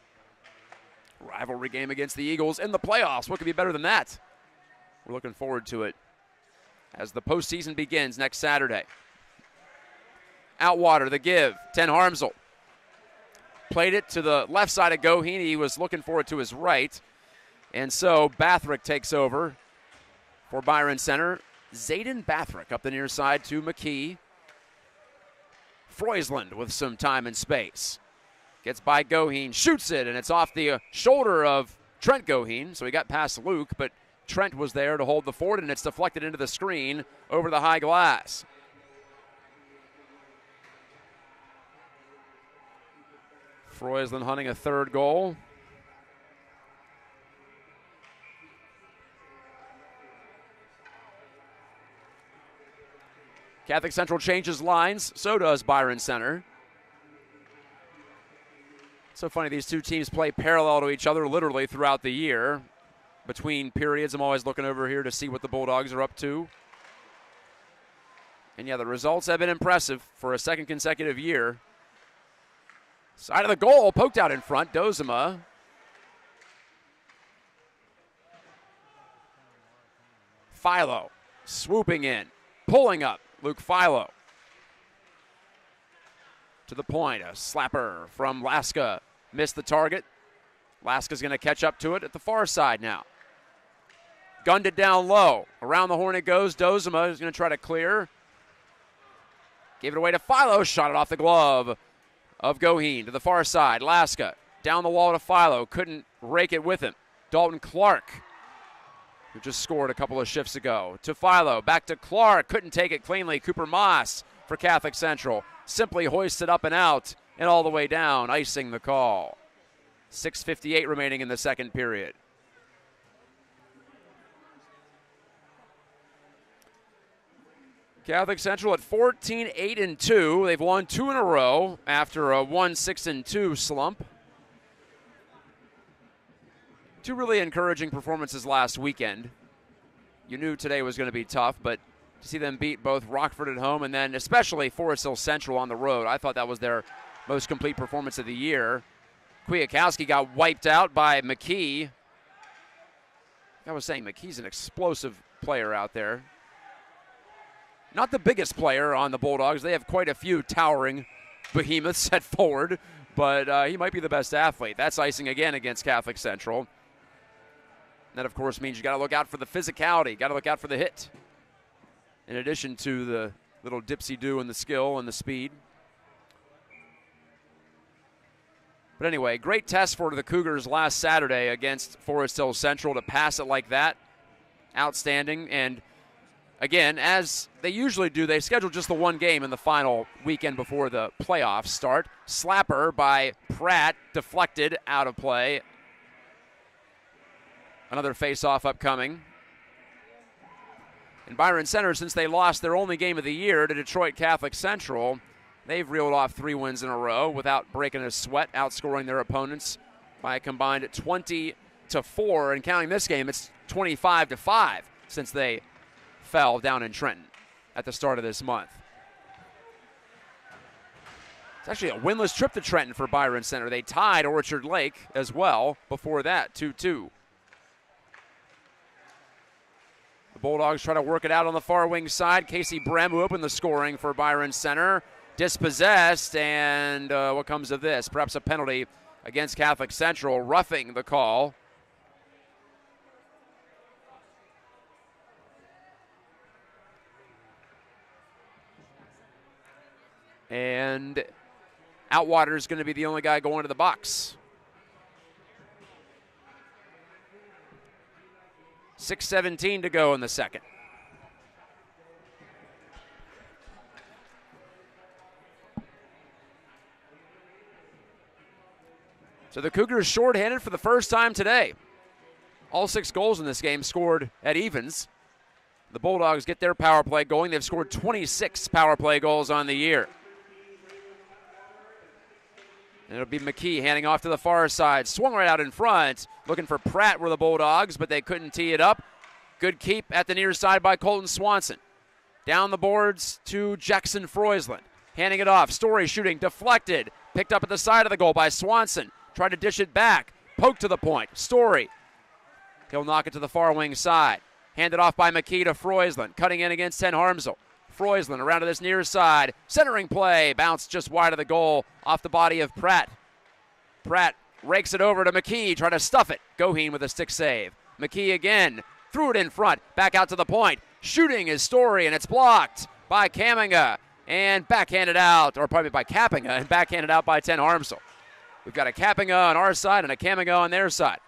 Rivalry game against the Eagles in the playoffs. What could be better than that? We're looking forward to it as the postseason begins next Saturday. Outwater, the give, 10 Harmsel. Played it to the left side of Goheen. He was looking for it to his right. And so Bathrick takes over for Byron Center. Zayden Bathrick up the near side to McKee. Freusland with some time and space. Gets by Goheen, shoots it, and it's off the shoulder of Trent Goheen. So he got past Luke, but Trent was there to hold the fort, and it's deflected into the screen over the high glass. Freusland hunting a third goal. Catholic Central changes lines, so does Byron Center. So funny, these two teams play parallel to each other literally throughout the year. Between periods, I'm always looking over here to see what the Bulldogs are up to. And yeah, the results have been impressive for a second consecutive year. Side of the goal, poked out in front, Dozema. Philo swooping in, pulling up, Luke Philo. To the point, a slapper from Laska. Missed the target. Laska's going to catch up to it at the far side now. Gunned it down low. Around the horn it goes. Dozema is going to try to clear. Gave it away to Philo. Shot it off the glove of Goheen to the far side. Laska down the wall to Philo. Couldn't rake it with him. Dalton Clark, who just scored a couple of shifts ago. To Philo. Back to Clark. Couldn't take it cleanly. Cooper Moss for Catholic Central. Simply hoisted up and out and all the way down, icing the call. 6:58 remaining in the second period. Catholic Central at 14-8-2. They've won 2 in a row after a 1-6-2 slump. 2 really encouraging performances last weekend. You knew today was going to be tough, but to see them beat both Rockford at home and then especially Forest Hill Central on the road, I thought that was their most complete performance of the year. Kwiatkowski got wiped out by McKee. I was saying McKee's an explosive player out there. Not the biggest player on the Bulldogs. They have quite a few towering behemoths set forward, but he might be the best athlete. That's icing again against Catholic Central. That, of course, means you got to look out for the physicality, got to look out for the hit, in addition to the little dipsy-do and the skill and the speed. But anyway, great test for the Cougars last Saturday against Forest Hill Central to pass it like that. Outstanding. And again, as they usually do, they schedule just the one game in the final weekend before the playoffs start. Slapper by Pratt, deflected, out of play. Another face-off upcoming. And Byron Center, since they lost their only game of the year to Detroit Catholic Central, they've reeled off 3 wins in a row without breaking a sweat, outscoring their opponents by a combined 20-4. And counting this game, it's 25-5 since they fell down in Trenton at the start of this month. It's actually a winless trip to Trenton for Byron Center. They tied Orchard Lake as well before that, 2-2. The Bulldogs try to work it out on the far wing side. Casey Brem, who opened the scoring for Byron Center, dispossessed, and what comes of this? Perhaps a penalty against Catholic Central, roughing the call. And Outwater is going to be the only guy going to the box. 6:17 to go in the second. So the Cougars shorthanded for the first time today. All 6 goals in this game scored at evens. The Bulldogs get their power play going. They've scored 26 power play goals on the year. And it'll be McKee handing off to the far side. Swung right out in front. Looking for Pratt were the Bulldogs, but they couldn't tee it up. Good keep at the near side by Colton Swanson. Down the boards to Jackson Froisland. Handing it off. Story shooting. Deflected. Picked up at the side of the goal by Swanson. Tried to dish it back. Poke to the point. Story. He'll knock it to the far wing side. Handed off by McKee to Froisland. Cutting in against Ten Harmsel. Froisland around to this near side. Centering play. Bounced just wide of the goal off the body of Pratt. Pratt rakes it over to McKee. Trying to stuff it. Goheen with a stick save. McKee again. Threw it in front. Back out to the point. Shooting is Story, and it's blocked by Kaminga. And backhanded out, or probably by Kappinga, and backhanded out by Ten Harmsel. We've got a Kappinga on our side and a Kaminga on their side.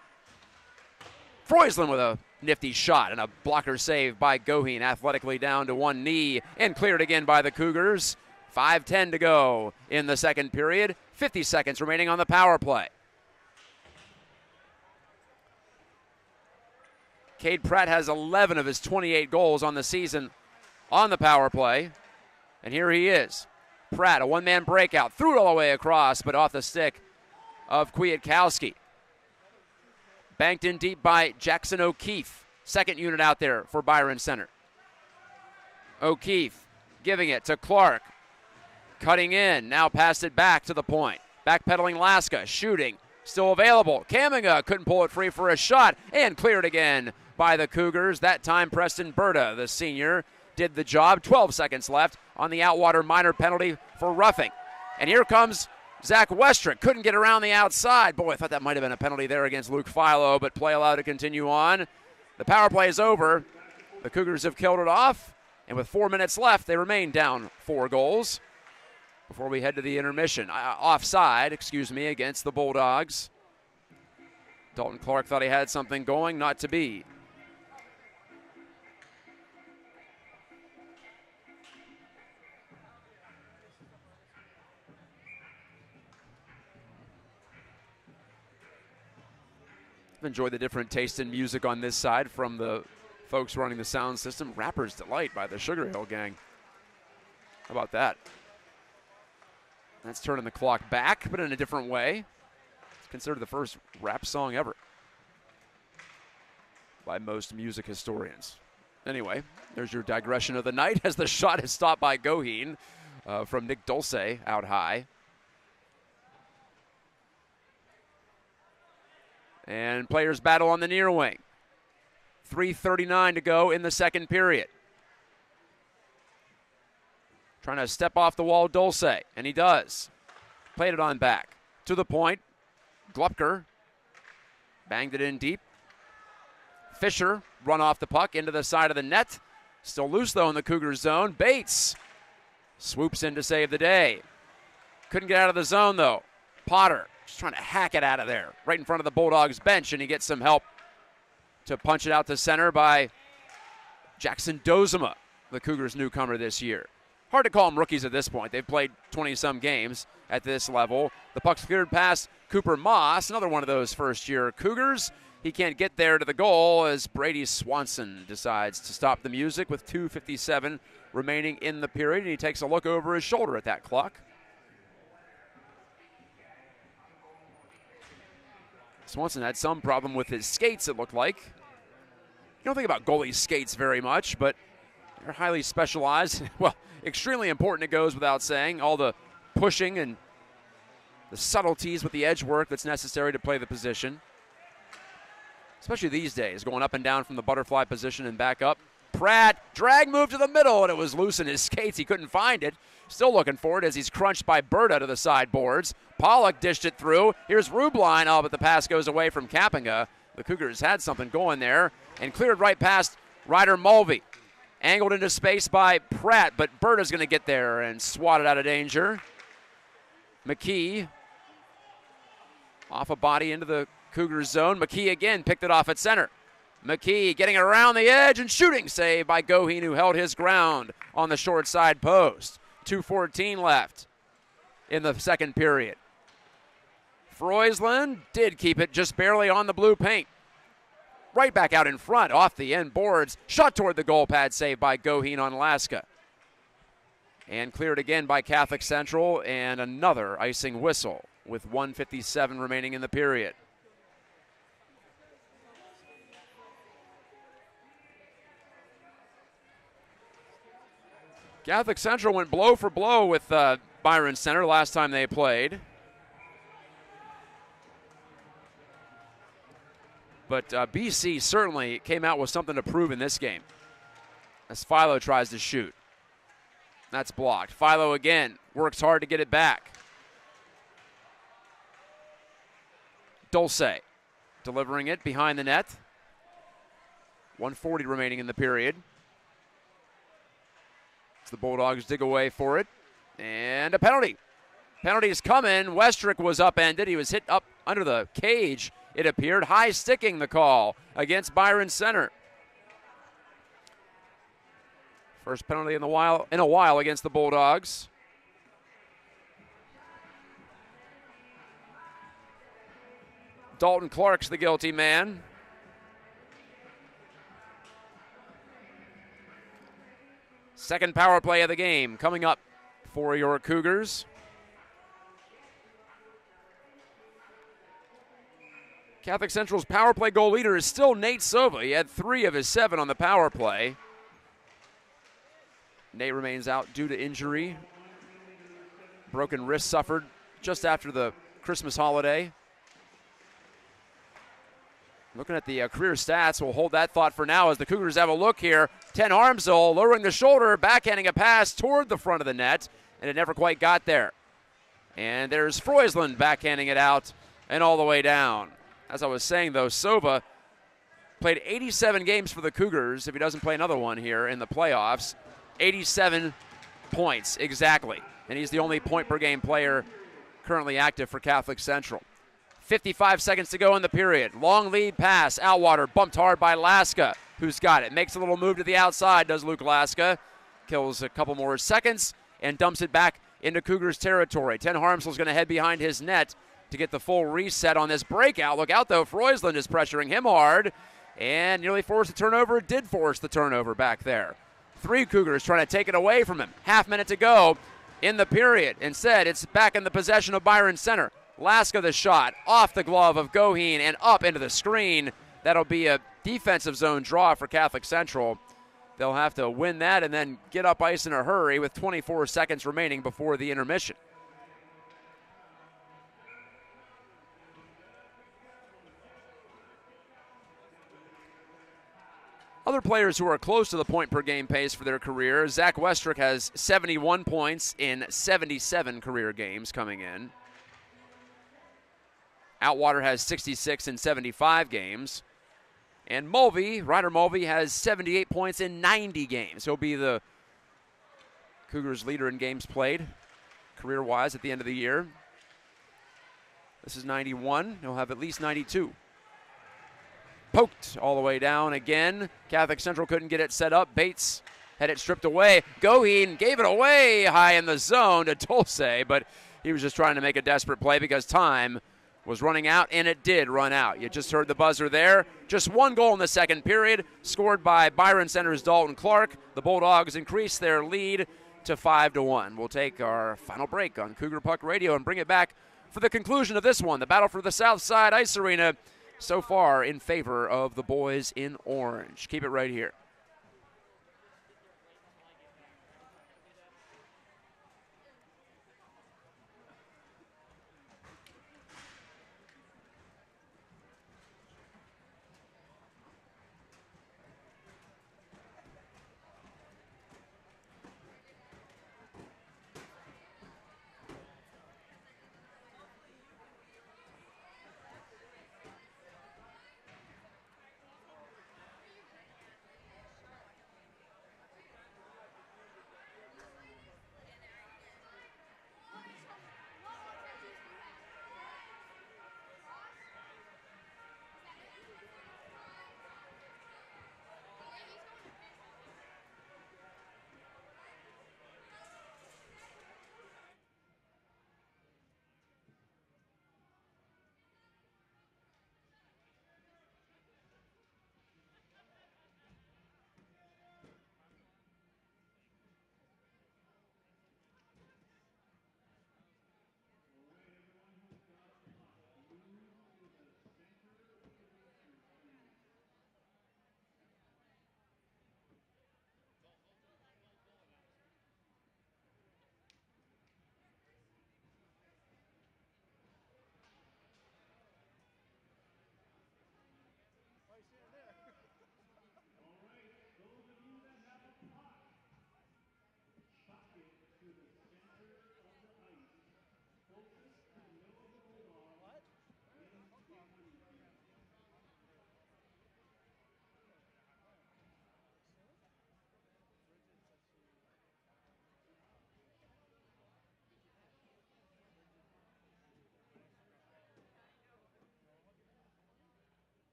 Froisland with a nifty shot and a blocker save by Goheen, athletically down to one knee and cleared again by the Cougars. 5:10 to go in the second period. 50 seconds remaining on the power play. Cade Pratt has 11 of his 28 goals on the season on the power play. And here he is. Pratt, a one-man breakout, threw it all the way across, but off the stick of Kwiatkowski. Banked in deep by Jackson O'Keefe. Second unit out there for Byron Center. O'Keefe giving it to Clark. Cutting in, now passed it back to the point. Backpedaling Laska, shooting, still available. Kaminga couldn't pull it free for a shot, and cleared again by the Cougars. That time Preston Berta, the senior, did the job. 12 seconds left on the Outwater minor penalty for roughing. And here comes Zach Westrick. Couldn't get around the outside. Boy, I thought that might have been a penalty there against Luke Philo, but play allowed to continue on. The power play is over. The Cougars have killed it off, and with 4 minutes left, they remain down 4 goals before we head to the intermission. Offside, against the Bulldogs. Dalton Clark thought he had something going, not to be. I've enjoyed the different taste in music on this side from the folks running the sound system. Rapper's Delight by the Sugar Hill Gang. How about that? That's turning the clock back, but in a different way. It's considered the first rap song ever by most music historians. Anyway, there's your digression of the night as the shot is stopped by Goheen from Nick Dulce out high. And players battle on the near wing. 3:39 to go in the second period. Trying to step off the wall, Dulce, and he does. Played it on back. To the point, Glupker banged it in deep. Fisher run off the puck into the side of the net. Still loose, though, in the Cougars zone. Bates swoops in to save the day. Couldn't get out of the zone, though. Potter just trying to hack it out of there, right in front of the Bulldogs bench, and he gets some help to punch it out to center by Jackson Dozema, the Cougars' newcomer this year. Hard to call them rookies at this point. They've played 20-some games at this level. The puck's cleared past Cooper Moss, another one of those first-year Cougars. He can't get there to the goal as Brady Swanson decides to stop the music with 2:57 remaining in the period, and he takes a look over his shoulder at that clock. Swanson had some problem with his skates, it looked like. You don't think about goalies' skates very much, but they're highly specialized. Well, extremely important, it goes without saying. All the pushing and the subtleties with the edge work that's necessary to play the position. Especially these days, going up and down from the butterfly position and back up. Pratt, drag move to the middle, and it was loose in his skates. He couldn't find it. Still looking for it as he's crunched by Berta to the sideboards. Pollock dished it through. Here's Rubline. Oh, but the pass goes away from Kappinga. The Cougars had something going there and cleared right past Ryder Mulvey. Angled into space by Pratt, but Berta's going to get there and swat it out of danger. McKee off a body into the Cougars zone. McKee again picked it off at center. McKee getting around the edge and shooting save by Goheen, who held his ground on the short side post. 2:14 left in the second period. Froisland did keep it just barely on the blue paint. Right back out in front, off the end boards. Shot toward the goal pad, saved by Goheen on Laska. And cleared again by Catholic Central, and another icing whistle with 1:57 remaining in the period. Catholic Central went blow for blow with Byron Center last time they played. But BC certainly came out with something to prove in this game as Philo tries to shoot. That's blocked. Philo again works hard to get it back. Dulce delivering it behind the net. 1:40 remaining in the period. As the Bulldogs dig away for it. And a penalty. Penalty is coming. Westrick was upended. He was hit up under the cage, it appeared. High sticking the call against Byron Center. First penalty in a while against the Bulldogs. Dalton Clark's the guilty man. Second power play of the game coming up for your Cougars. Catholic Central's power play goal leader is still Nate Sova. He had 3 of his 7 on the power play. Nate remains out due to injury. Broken wrist suffered just after the Christmas holiday. Looking at the career stats, we'll hold that thought for now as the Cougars have a look here. Ten Harmsel lowering the shoulder, backhanding a pass toward the front of the net, and it never quite got there. And there's Froisland backhanding it out and all the way down. As I was saying, though, Sova played 87 games for the Cougars, if he doesn't play another one here in the playoffs. 87 points, exactly. And he's the only point-per-game player currently active for Catholic Central. 55 seconds to go in the period. Long lead pass. Outwater bumped hard by Laska, who's got it. Makes a little move to the outside, does Luke Laska. Kills a couple more seconds and dumps it back into Cougars territory. Ten Harmsel's going to head behind his net to get the full reset on this breakout. Look out, though. Froisland is pressuring him hard and nearly forced the turnover. Did force the turnover back there. 3 Cougars trying to take it away from him. Half minute to go in the period. Instead, it's back in the possession of Byron Center. Laska the shot off the glove of Goheen and up into the screen. That'll be a defensive zone draw for Catholic Central. They'll have to win that and then get up ice in a hurry with 24 seconds remaining before the intermission. Other players who are close to the point-per-game pace for their career, Zach Westrick has 71 points in 77 career games coming in. Outwater has 66 in 75 games. And Mulvey, Ryder Mulvey, has 78 points in 90 games. He'll be the Cougars' leader in games played, career-wise, at the end of the year. This is 91. He'll have at least 92. Poked all the way down again. Catholic Central couldn't get it set up. Bates had it stripped away. Goheen gave it away high in the zone to Dulce, but he was just trying to make a desperate play because time was running out, and it did run out. You just heard the buzzer there. Just 1 goal in the second period, scored by Byron Center's Dalton Clark. The Bulldogs increase their lead to 5-1. We'll take our final break on Cougar Puck Radio and bring it back for the conclusion of this one, the battle for the Southside Ice Arena, so far in favor of the boys in orange. Keep it right here.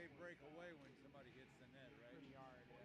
they break away when somebody hits the net, right? Pretty hard, yeah.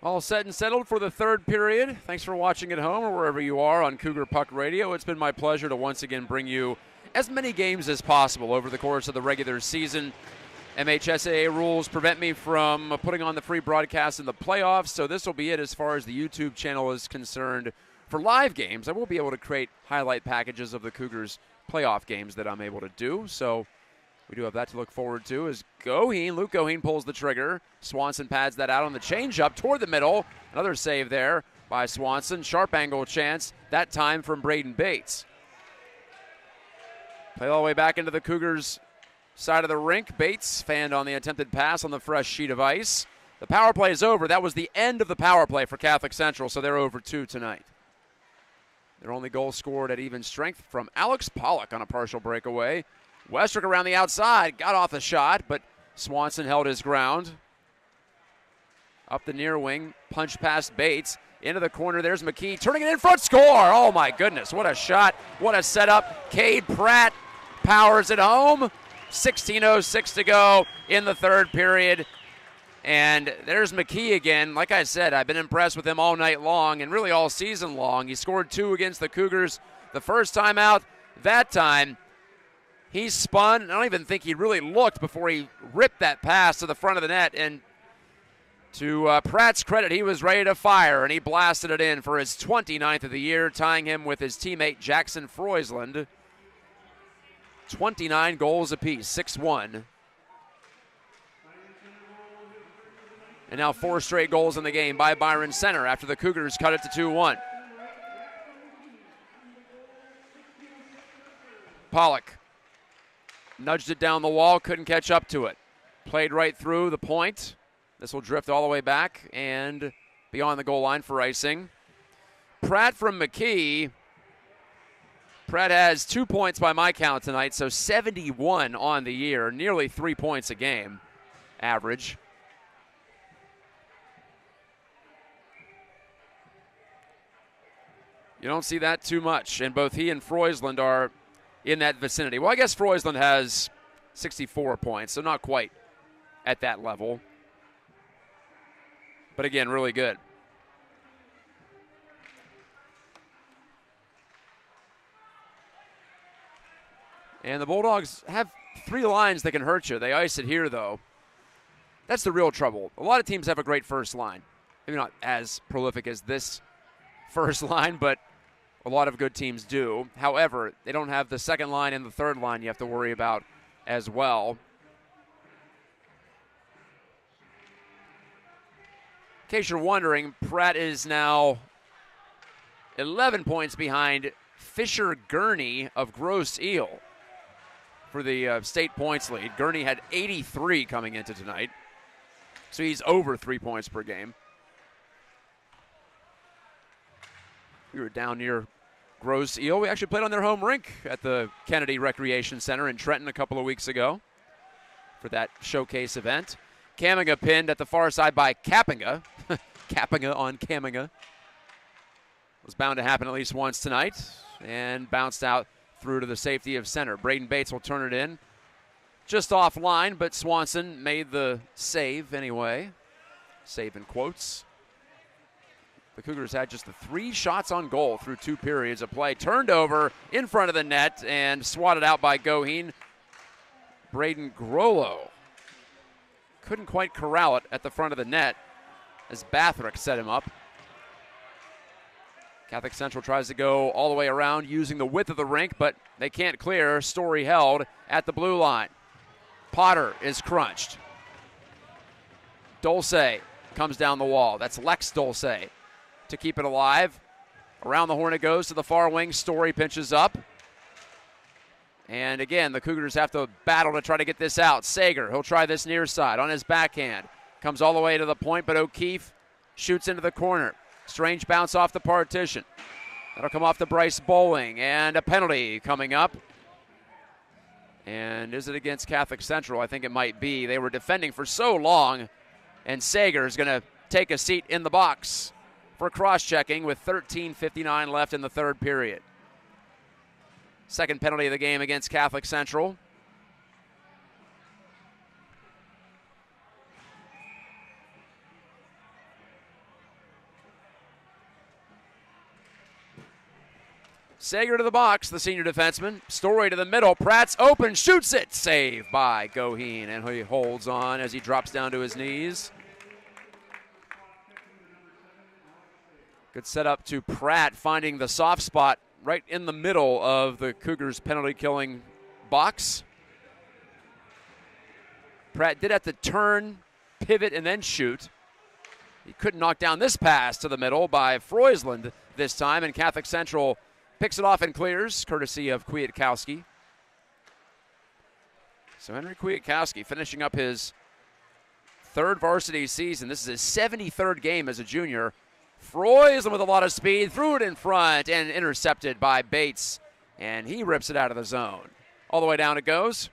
All set and settled for the third period. Thanks for watching at home or wherever you are on Cougar Puck Radio. It's been my pleasure to once again bring you as many games as possible over the course of the regular season. MHSAA rules prevent me from putting on the free broadcast in the playoffs, so this will be it as far as the YouTube channel is concerned. For live games, I will be able to create highlight packages of the Cougars' playoff games that I'm able to do, so we do have that to look forward to as Luke Goheen pulls the trigger. Swanson pads that out on the changeup toward the middle. Another save there by Swanson. Sharp angle chance, that time from Braden Bates. Play all the way back into the Cougars' side of the rink. Bates fanned on the attempted pass on the fresh sheet of ice. The power play is over. That was the end of the power play for Catholic Central, so they're over 2 tonight. Their only goal scored at even strength from Alex Pollock on a partial breakaway. Westrick around the outside, got off the shot, but Swanson held his ground. Up the near wing, punch past Bates. Into the corner, there's McKee, turning it in front, score! Oh my goodness, what a shot, what a setup. Cade Pratt powers it home. 16:06 to go in the third period. And there's McKee again. Like I said, I've been impressed with him all night long and really all season long. He scored 2 against the Cougars the first time out. That time, he spun. I don't even think he really looked before he ripped that pass to the front of the net. And to Pratt's credit, he was ready to fire, and he blasted it in for his 29th of the year, tying him with his teammate Jackson Freusland. 29 goals apiece, 6-1. And now 4 straight goals in the game by Byron Center after the Cougars cut it to 2-1. Pollock nudged it down the wall, couldn't catch up to it. Played right through the point. This will drift all the way back and beyond the goal line for icing. Pratt from McKee. Pratt has 2 points by my count tonight, so 71 on the year, nearly 3 points a game average. You don't see that too much, and both he and Freusland are in that vicinity. Well, I guess Freusland has 64 points, so not quite at that level. But again, really good. And the Bulldogs have 3 lines that can hurt you. They ice it here, though. That's the real trouble. A lot of teams have a great first line. Maybe not as prolific as this first line, but a lot of good teams do. However, they don't have the second line and the third line you have to worry about as well. In case you're wondering, Pratt is now 11 points behind Fisher Gurney of Grosse Ile for the state points lead. Gurney had 83 coming into tonight, so he's over 3 points per game. We were down near Grosse Ile. We actually played on their home rink at the Kennedy Recreation Center in Trenton a couple of weeks ago for that showcase event. Caminga pinned at the far side by Cappinga. Cappinga on Caminga. Was bound to happen at least once tonight and bounced out through to the safety of center. Braden Bates will turn it in. Just offline, but Swanson made the save anyway. Save in quotes. The Cougars had just the 3 shots on goal through 2 periods of play. Turned over in front of the net and swatted out by Goheen. Braden Grollo couldn't quite corral it at the front of the net as Bathrick set him up. Catholic Central tries to go all the way around using the width of the rink, but they can't clear. Story held at the blue line. Potter is crunched. Dulce comes down the wall. That's Lex Dulce to keep it alive. Around the horn it goes to the far wing. Story pinches up. And again, the Cougars have to battle to try to get this out. Sager, he'll try this near side on his backhand. Comes all the way to the point, but O'Keefe shoots into the corner. Strange bounce off the partition. That'll come off to Bryce Bowling, and a penalty coming up. And is it against Catholic Central? I think it might be. They were defending for so long, and Sager is going to take a seat in the box for cross-checking with 13:59 left in the third period. Second penalty of the game against Catholic Central. Sager to the box, the senior defenseman. Story to the middle. Pratt's open, shoots it. Save by Goheen, and he holds on as he drops down to his knees. Good setup to Pratt, finding the soft spot right in the middle of the Cougars' penalty-killing box. Pratt did have to turn, pivot, and then shoot. He couldn't knock down this pass to the middle by Freusland this time, and Catholic Central picks it off and clears, courtesy of Kwiatkowski. So Henry Kwiatkowski finishing up his third varsity season. This is his 73rd game as a junior. Freusland with a lot of speed, threw it in front and intercepted by Bates, and he rips it out of the zone. All the way down it goes.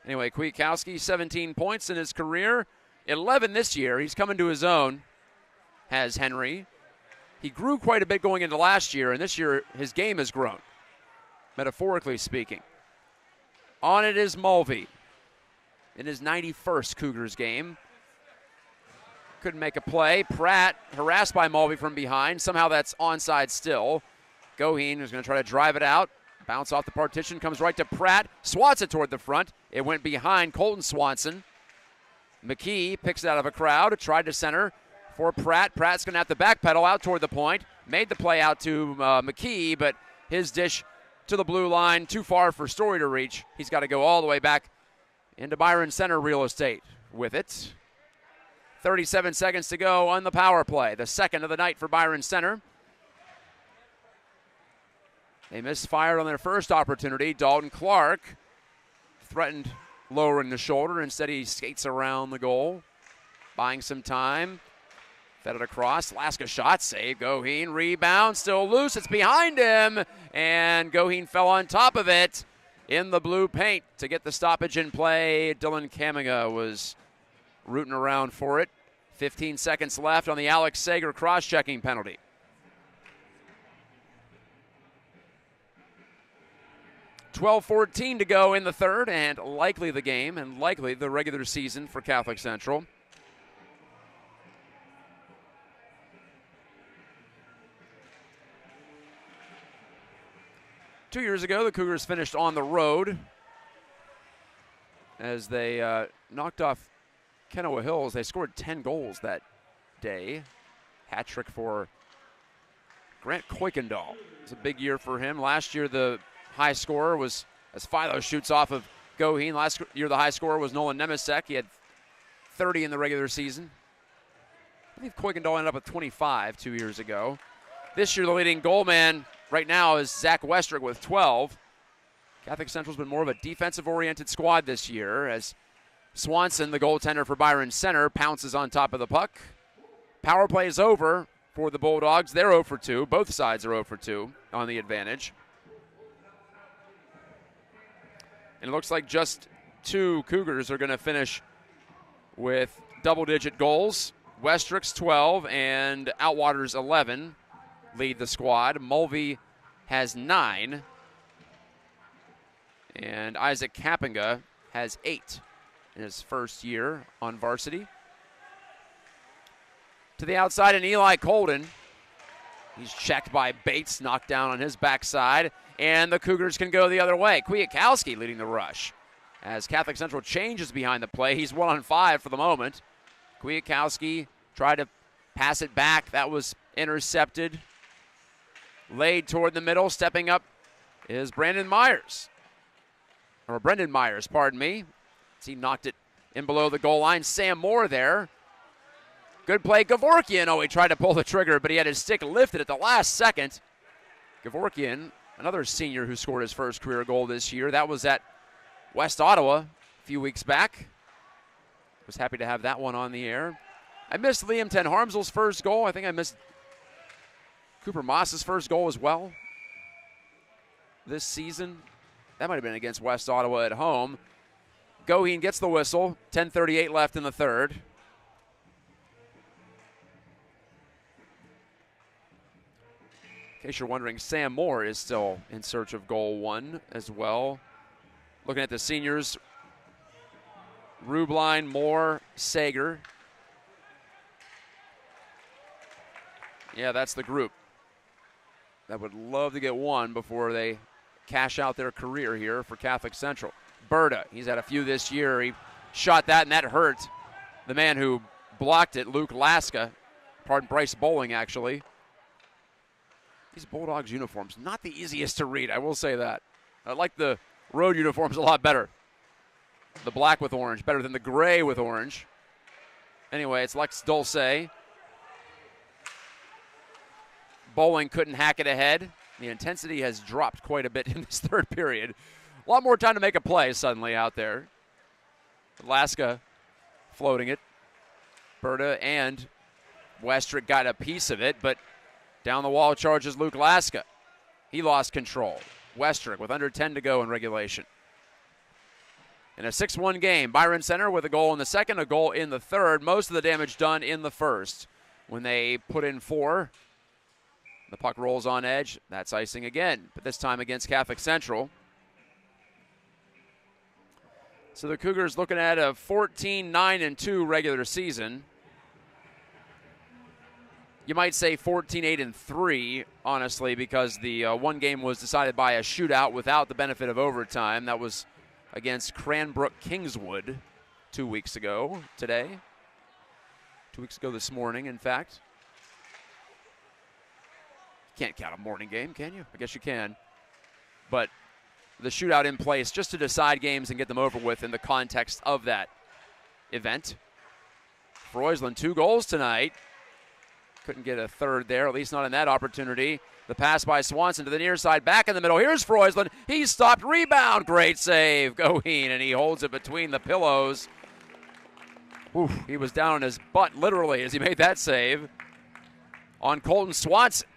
Anyway, Kwiatkowski, 17 points in his career, 11 this year. He's coming to his own, has Henry. He grew quite a bit going into last year, and this year his game has grown, metaphorically speaking. On it is Mulvey in his 91st Cougars game. Couldn't make a play. Pratt harassed by Mulvey from behind. Somehow that's onside still. Goheen is going to try to drive it out. Bounce off the partition, comes right to Pratt. Swats it toward the front. It went behind Colton Swanson. McKee picks it out of a crowd. Tried to center for Pratt. Pratt's going to have to backpedal out toward the point. Made the play out to McKee, but his dish to the blue line, too far for Story to reach. He's got to go all the way back into Byron Center real estate with it. 37 seconds to go on the power play, the second of the night for Byron Center. They misfired on their first opportunity. Dalton Clark threatened lowering the shoulder. Instead, he skates around the goal, buying some time. Fed it across. Laska shot, save. Goheen, rebound, still loose. It's behind him, and Goheen fell on top of it in the blue paint to get the stoppage in play. Dylan Kamiga was rooting around for it. 15 seconds left on the Alex Sager cross-checking penalty. $12:14 to go in the third, and likely the game and likely the regular season for Catholic Central. Two years ago, the Cougars finished on the road as they knocked off Kenowa Hills. They scored 10 goals that day. Hat trick for Grant Kuykendall. It's a big year for him. Last year, the high scorer was, as Philo shoots off of Goheen. Last year, the high scorer was Nolan Nemisek. He had 30 in the regular season. I believe Kuykendall ended up with 25 2 years ago. This year, the leading goal man right now is Zach Westrick with 12. Catholic Central's been more of a defensive-oriented squad this year as Swanson, the goaltender for Byron Center, pounces on top of the puck. Power play is over for the Bulldogs. They're 0 for 2. Both sides are 0 for 2 on the advantage. And it looks like just two Cougars are going to finish with double-digit goals. Westrick's 12 and Outwater's 11 lead the squad. Mulvey has 9. And Isaac Kapinga has 8 in his first year on varsity. To the outside, and Eli Colden. He's checked by Bates, knocked down on his backside, and the Cougars can go the other way. Kwiatkowski leading the rush. As Catholic Central changes behind the play, he's 1-on-5 for the moment. Kwiatkowski tried to pass it back. That was intercepted. Laid toward the middle, stepping up is Brendan Myers, pardon me. He knocked it in below the goal line. Sam Moore there. Good play, Gevorkian. Oh, he tried to pull the trigger, but he had his stick lifted at the last second. Gevorkian, another senior who scored his first career goal this year. That was at West Ottawa a few weeks back. Was happy to have that one on the air. I missed Liam Ten Harmsel's first goal. I think I missed Cooper Moss's first goal as well this season. That might have been against West Ottawa at home. Goheen gets the whistle. 10:38 left in the third. In case you're wondering, Sam Moore is still in search of goal one as well. Looking at the seniors, Rubline, Moore, Sager. Yeah, that's the group that would love to get one before they cash out their career here for Catholic Central. Berta, he's had a few this year. He shot that, and that hurt the man who blocked it, Luke Laska. Pardon, Bryce Bowling, actually. These Bulldogs uniforms, not the easiest to read, I will say that. I like the road uniforms a lot better. The black with orange, better than the gray with orange. Anyway, it's Lex Dulce. Bowling couldn't hack it ahead. The intensity has dropped quite a bit in this third period. A lot more time to make a play suddenly out there. Laska floating it. Berta and Westrick got a piece of it, but down the wall charges Luke Laska. He lost control. Westrick with under 10 to go in regulation. In a 6-1 game, Byron Center with a goal in the second, a goal in the third. Most of the damage done in the first. When they put in 4, the puck rolls on edge. That's icing again, but this time against Catholic Central. So the Cougars looking at a 14-9-2 regular season. You might say 14-8-3, honestly, because the one game was decided by a shootout without the benefit of overtime. That was against Cranbrook Kingswood 2 weeks ago today. 2 weeks ago this morning, in fact. Can't count a morning game, can you? I guess you can. But the shootout in place just to decide games and get them over with in the context of that event. Froisland, 2 goals tonight. Couldn't get a third there, at least not in that opportunity. The pass by Swanson to the near side, back in the middle. Here's Froisland. He's stopped. Rebound. Great save. Goheen, and he holds it between the pillows. Oof, he was down on his butt, literally, as he made that save on Colton Swanson.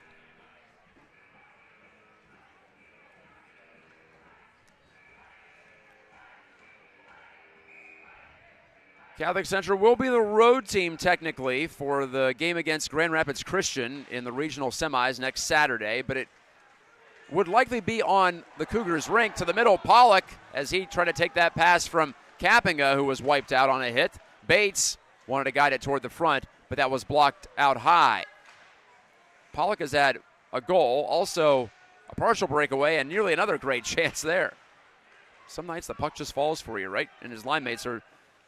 Catholic Central will be the road team technically for the game against Grand Rapids Christian in the regional semis next Saturday, but it would likely be on the Cougars' rink to the middle. Pollock, as he tried to take that pass from Kappinga, who was wiped out on a hit. Bates wanted to guide it toward the front, but that was blocked out high. Pollock has had a goal, also a partial breakaway, and nearly another great chance there. Some nights the puck just falls for you, right? And his line mates are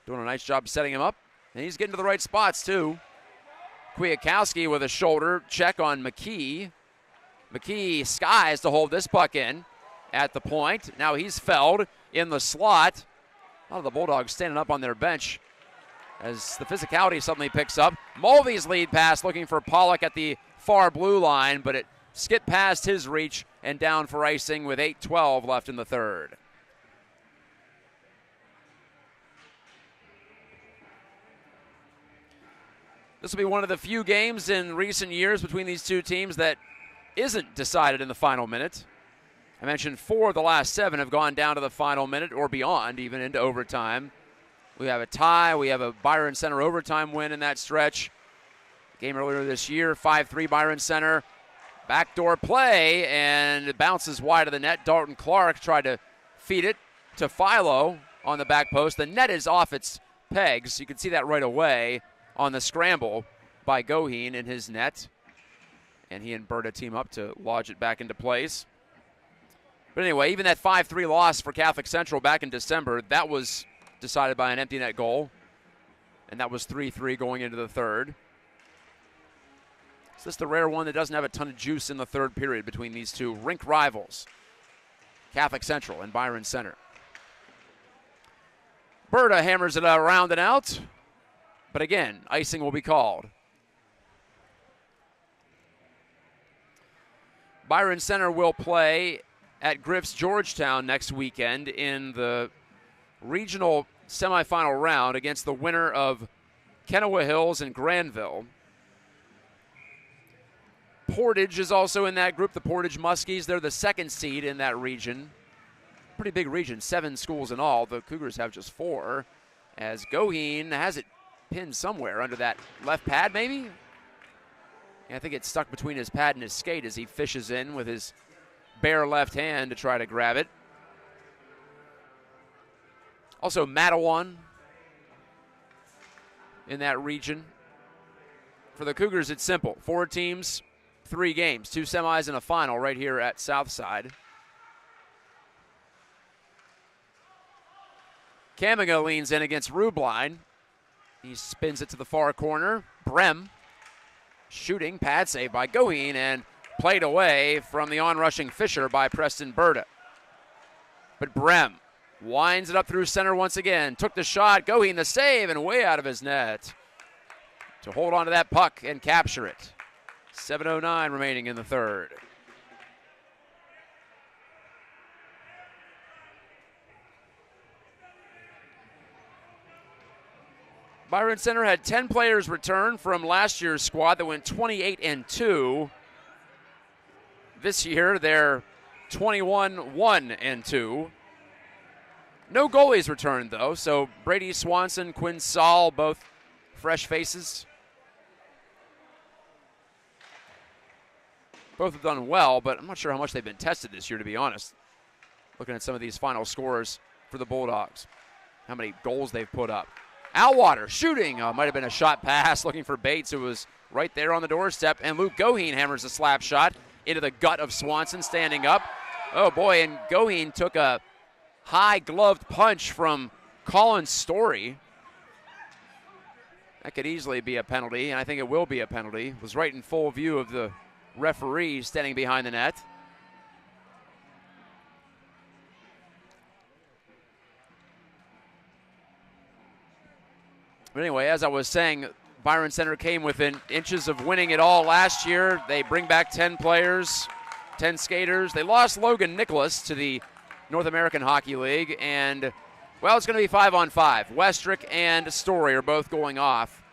doing a nice job setting him up. And he's getting to the right spots, too. Kwiatkowski with a shoulder check on McKee. McKee skies to hold this puck in at the point. Now he's felled in the slot. A lot of the Bulldogs standing up on their bench as the physicality suddenly picks up. Mulvey's lead pass looking for Pollock at the far blue line, but it skipped past his reach and down for icing with 8:12 left in the third. This will be one of the few games in recent years between these two teams that isn't decided in the final minute. I mentioned 4 of the last 7 have gone down to the final minute or beyond, even into overtime. We have a tie. We have a Byron Center overtime win in that stretch. Game earlier this year, 5-3 Byron Center. Backdoor play, and it bounces wide of the net. Dalton Clark tried to feed it to Philo on the back post. The net is off its pegs. You can see that right away on the scramble by Goheen in his net. And he and Berta team up to lodge it back into place. But anyway, even that 5-3 loss for Catholic Central back in December, that was decided by an empty net goal. And that was 3-3 going into the third. So this is the rare one that doesn't have a ton of juice in the third period between these two rink rivals, Catholic Central and Byron Center. Berta hammers it around and out. But again, icing will be called. Byron Center will play at Griff's Georgetown next weekend in the regional semifinal round against the winner of Kennewa Hills and Granville. Portage is also in that group, the Portage Muskies. They're the second seed in that region. Pretty big region, 7 schools in all. The Cougars have just 4, as Goheen has it pinned somewhere under that left pad, maybe? Yeah, I think it's stuck between his pad and his skate as he fishes in with his bare left hand to try to grab it. Also, Matawan in that region. For the Cougars, it's simple. 4 teams, 3 games, 2 semis and a final right here at Southside. Camiga leans in against Rubline. He spins it to the far corner. Brem shooting, pad save by Goheen, and played away from the onrushing Fisher by Preston Berta. But Brem winds it up through center once again. Took the shot, Goheen the save, and way out of his net to hold on to that puck and capture it. 7:09 remaining in the third. Byron Center had 10 players return from last year's squad that went 28-2. This year, they're 21-1-2. No goalies returned, though, so Brady Swanson, Quinn Saul, both fresh faces. Both have done well, but I'm not sure how much they've been tested this year, to be honest. Looking at some of these final scores for the Bulldogs, how many goals they've put up. Alwater shooting, might have been a shot pass, looking for Bates, who was right there on the doorstep, and Luke Goheen hammers a slap shot into the gut of Swanson, standing up. Oh boy, and Goheen took a high gloved punch from Colin Story. That could easily be a penalty, and I think it will be a penalty. It was right in full view of the referee standing behind the net. But anyway, as I was saying, Byron Center came within inches of winning it all last year. They bring back 10 players, 10 skaters. They lost Logan Nicholas to the North American Hockey League, and, well, it's going to be 5-on-5. Westrick and Story are both going off,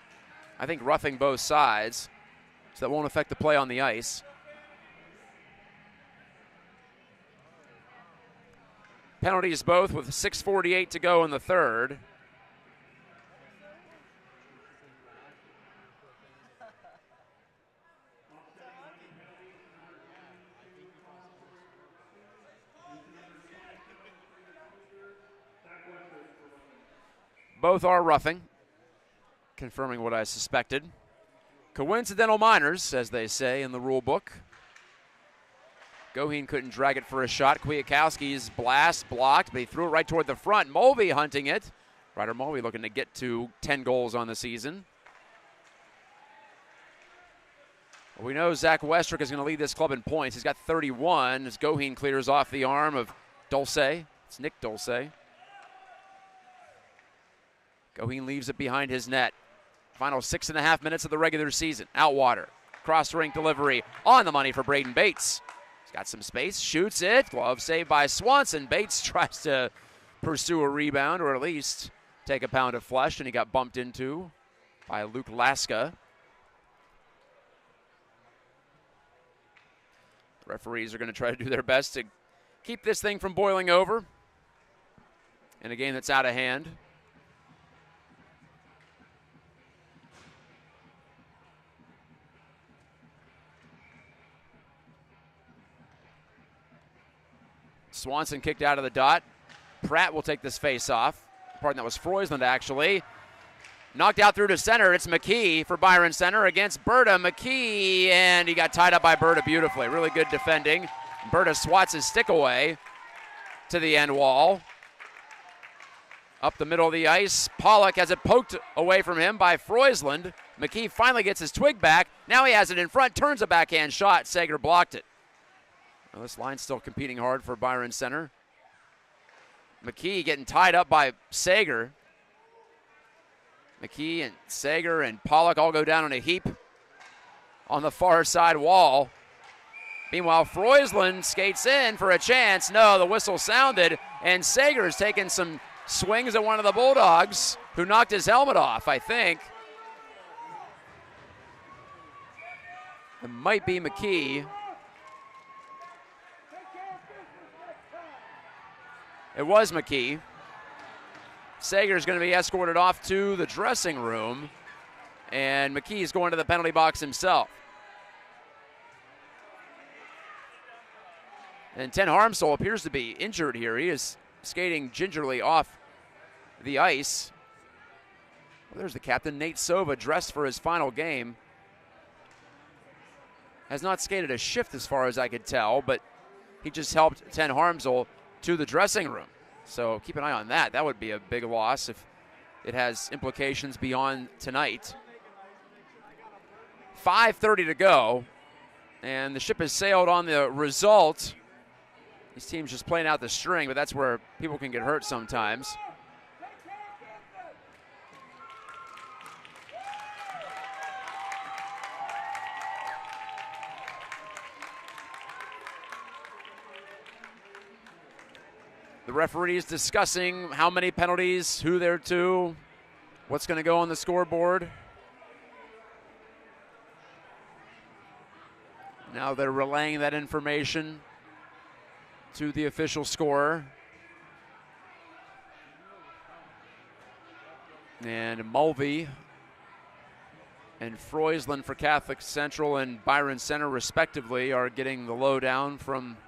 I think roughing both sides, so that won't affect the play on the ice. Penalties both with 6:48 to go in the third. Both are roughing, confirming what I suspected. Coincidental minors, as they say in the rule book. Goheen couldn't drag it for a shot. Kwiatkowski's blast blocked, but he threw it right toward the front. Mulvey hunting it. Ryder Mulvey looking to get to 10 goals on the season. Well, we know Zach Westrick is going to lead this club in points. He's got 31 as Goheen clears off the arm of Dulce. It's Nick Dulce. Goheen leaves it behind his net. Final 6.5 minutes of the regular season. Outwater, cross-rink delivery on the money for Braden Bates. He's got some space, shoots it. Glove saved by Swanson. Bates tries to pursue a rebound or at least take a pound of flesh, and he got bumped into by Luke Laska. The referees are going to try to do their best to keep this thing from boiling over in a game that's out of hand. Swanson kicked out of the dot. Pratt will take this face off. Pardon, that was Froisland actually. Knocked out through to center. It's McKee for Byron Center against Berta. McKee, and he got tied up by Berta beautifully. Really good defending. Berta swats his stick away to the end wall. Up the middle of the ice. Pollock has it poked away from him by Froisland. McKee finally gets his twig back. Now he has it in front, turns a backhand shot. Sager blocked it. Well, this line's still competing hard for Byron Center. McKee getting tied up by Sager. McKee and Sager and Pollock all go down in a heap on the far side wall. Meanwhile, Freusland skates in for a chance. No, the whistle sounded, and Sager's taking some swings at one of the Bulldogs, who knocked his helmet off, I think. It might be McKee. It was McKee. Sager's going to be escorted off to the dressing room, and McKee's going to the penalty box himself. And Ten Harmsel appears to be injured here. He is skating gingerly off the ice. Well, there's the captain, Nate Sova, dressed for his final game. Has not skated a shift as far as I could tell, but he just helped Ten Harmsel to the dressing room. So keep an eye on that. That would be a big loss if it has implications beyond tonight. 5:30 to go, and the ship has sailed on the result. These teams just playing out the string, but that's where people can get hurt sometimes. The referees discussing how many penalties, who they're to, what's going to go on the scoreboard. Now they're relaying that information to the official scorer. And Mulvey and Freusland for Catholic Central and Byron Center, respectively, are getting the lowdown from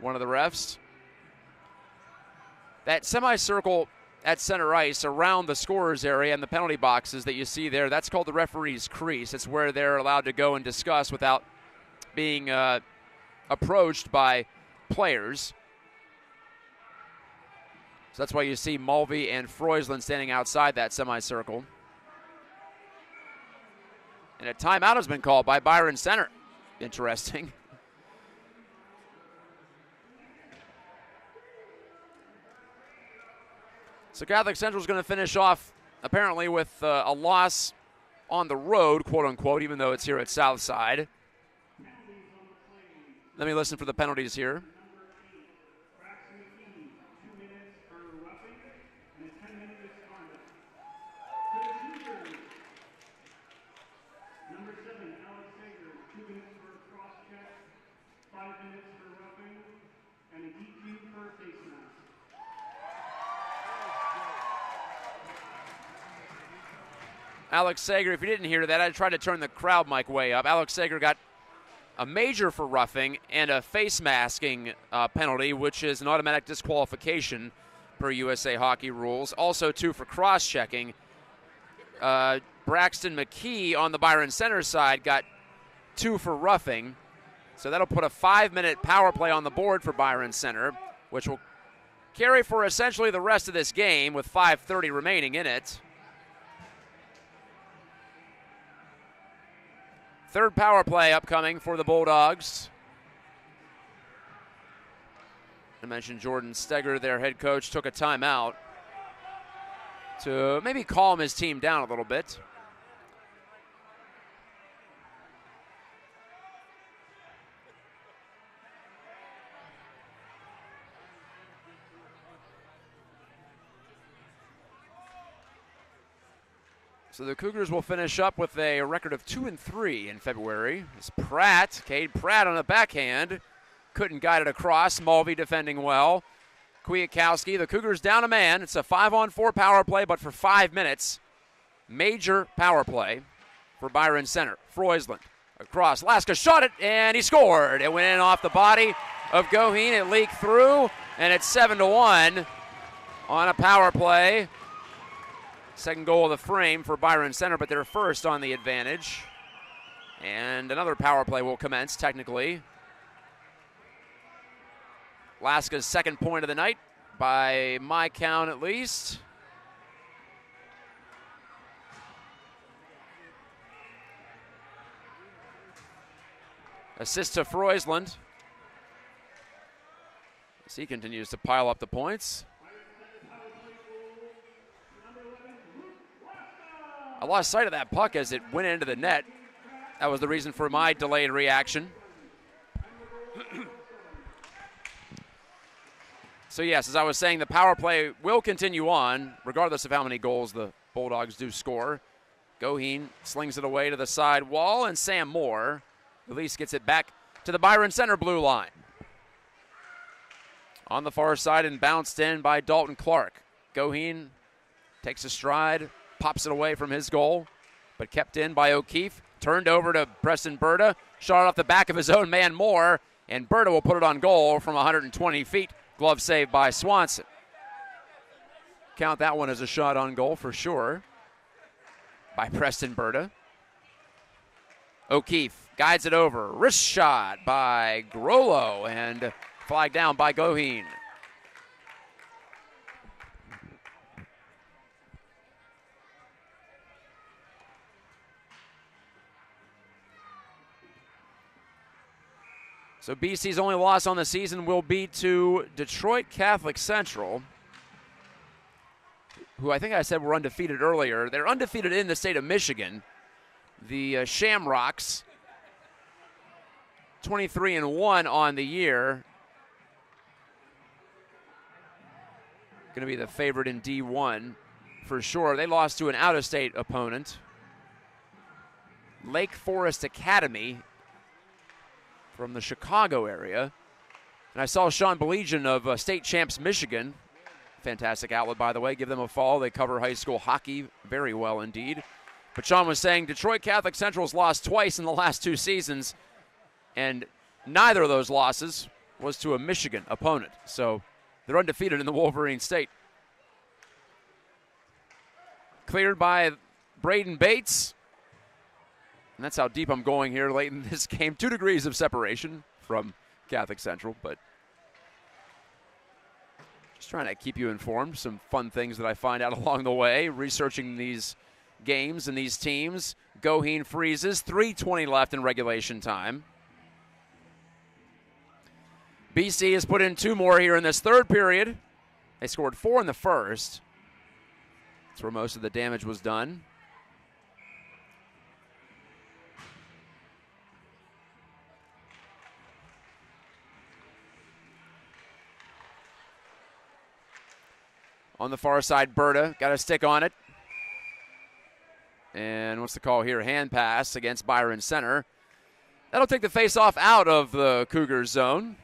one of the refs. That semicircle at center ice around the scorer's area and the penalty boxes that you see there, that's called the referee's crease. It's where they're allowed to go and discuss without being approached by players. So that's why you see Mulvey and Freusland standing outside that semicircle. And a timeout has been called by Byron Center. Interesting. So Catholic Central is going to finish off apparently with a loss on the road, quote unquote, even though it's here at Southside. Let me listen for the penalties here. Number 7, Alex Sager, 2 minutes for a cross check, 5 minutes for roughing, and a DQ for face mask. Alex Sager, if you didn't hear that, I tried to turn the crowd mic way up. Alex Sager got a major for roughing and a face masking penalty, which is an automatic disqualification per USA Hockey rules. Also 2 for cross-checking. Braxton McKee on the Byron Center side got 2 for roughing. So that'll put a 5-minute power play on the board for Byron Center, which will carry for essentially the rest of this game with 5:30 remaining in it. Third power play upcoming for the Bulldogs. I mentioned Jordan Steger, their head coach, took a timeout to maybe calm his team down a little bit. So the Cougars will finish up with a record of 2-3 in February. It's Cade Pratt on a backhand. Couldn't guide it across. Mulvey defending well. Kwiatkowski, the Cougars down a man. It's a 5-on-4 power play, but for 5 minutes. Major power play for Byron Center. Freusland across. Laska shot it, and he scored. It went in off the body of Goheen. It leaked through, and it's 7-1 on a power play. Second goal of the frame for Byron Center, but they're first on the advantage. And another power play will commence, technically. Laska's second point of the night, by my count at least. Assist to Freusland, as he continues to pile up the points. I lost sight of that puck as it went into the net. That was the reason for my delayed reaction. So yes, as I was saying, the power play will continue on, regardless of how many goals the Bulldogs do score. Goheen slings it away to the side wall, and Sam Moore at least gets it back to the Byron Center blue line. On the far side and bounced in by Dalton Clark. Goheen takes a stride, pops it away from his goal, but kept in by O'Keefe. Turned over to Preston Berta, shot off the back of his own man Moore, and Berta will put it on goal from 120 feet. Glove save by Swanson. Count that one as a shot on goal for sure by Preston Berta. O'Keefe guides it over. Wrist shot by Grollo and flagged down by Goheen. So BC's only loss on the season will be to Detroit Catholic Central, who I think I said were undefeated earlier. They're undefeated in the state of Michigan. The Shamrocks, 23-1 on the year. Going to be the favorite in D1 for sure. They lost to an out-of-state opponent, Lake Forest Academy, from the Chicago area. And I saw Sean Belegian of State Champs Michigan. Fantastic outlet, by the way. Give them a follow. They cover high school hockey very well indeed. But Sean was saying Detroit Catholic Central's lost twice in the last 2 seasons, and neither of those losses was to a Michigan opponent. So they're undefeated in the Wolverine State. Cleared by Braden Bates. And that's how deep I'm going here late in this game. 2 degrees of separation from Catholic Central, but just trying to keep you informed. Some fun things that I find out along the way, researching these games and these teams. Goheen freezes, 3:20 left in regulation time. BC has put in 2 more here in this third period. They scored 4 in the first. That's where most of the damage was done. On the far side, Berta got a stick on it. And what's the call here? Hand pass against Byron Center. That'll take the face-off out of the Cougars zone.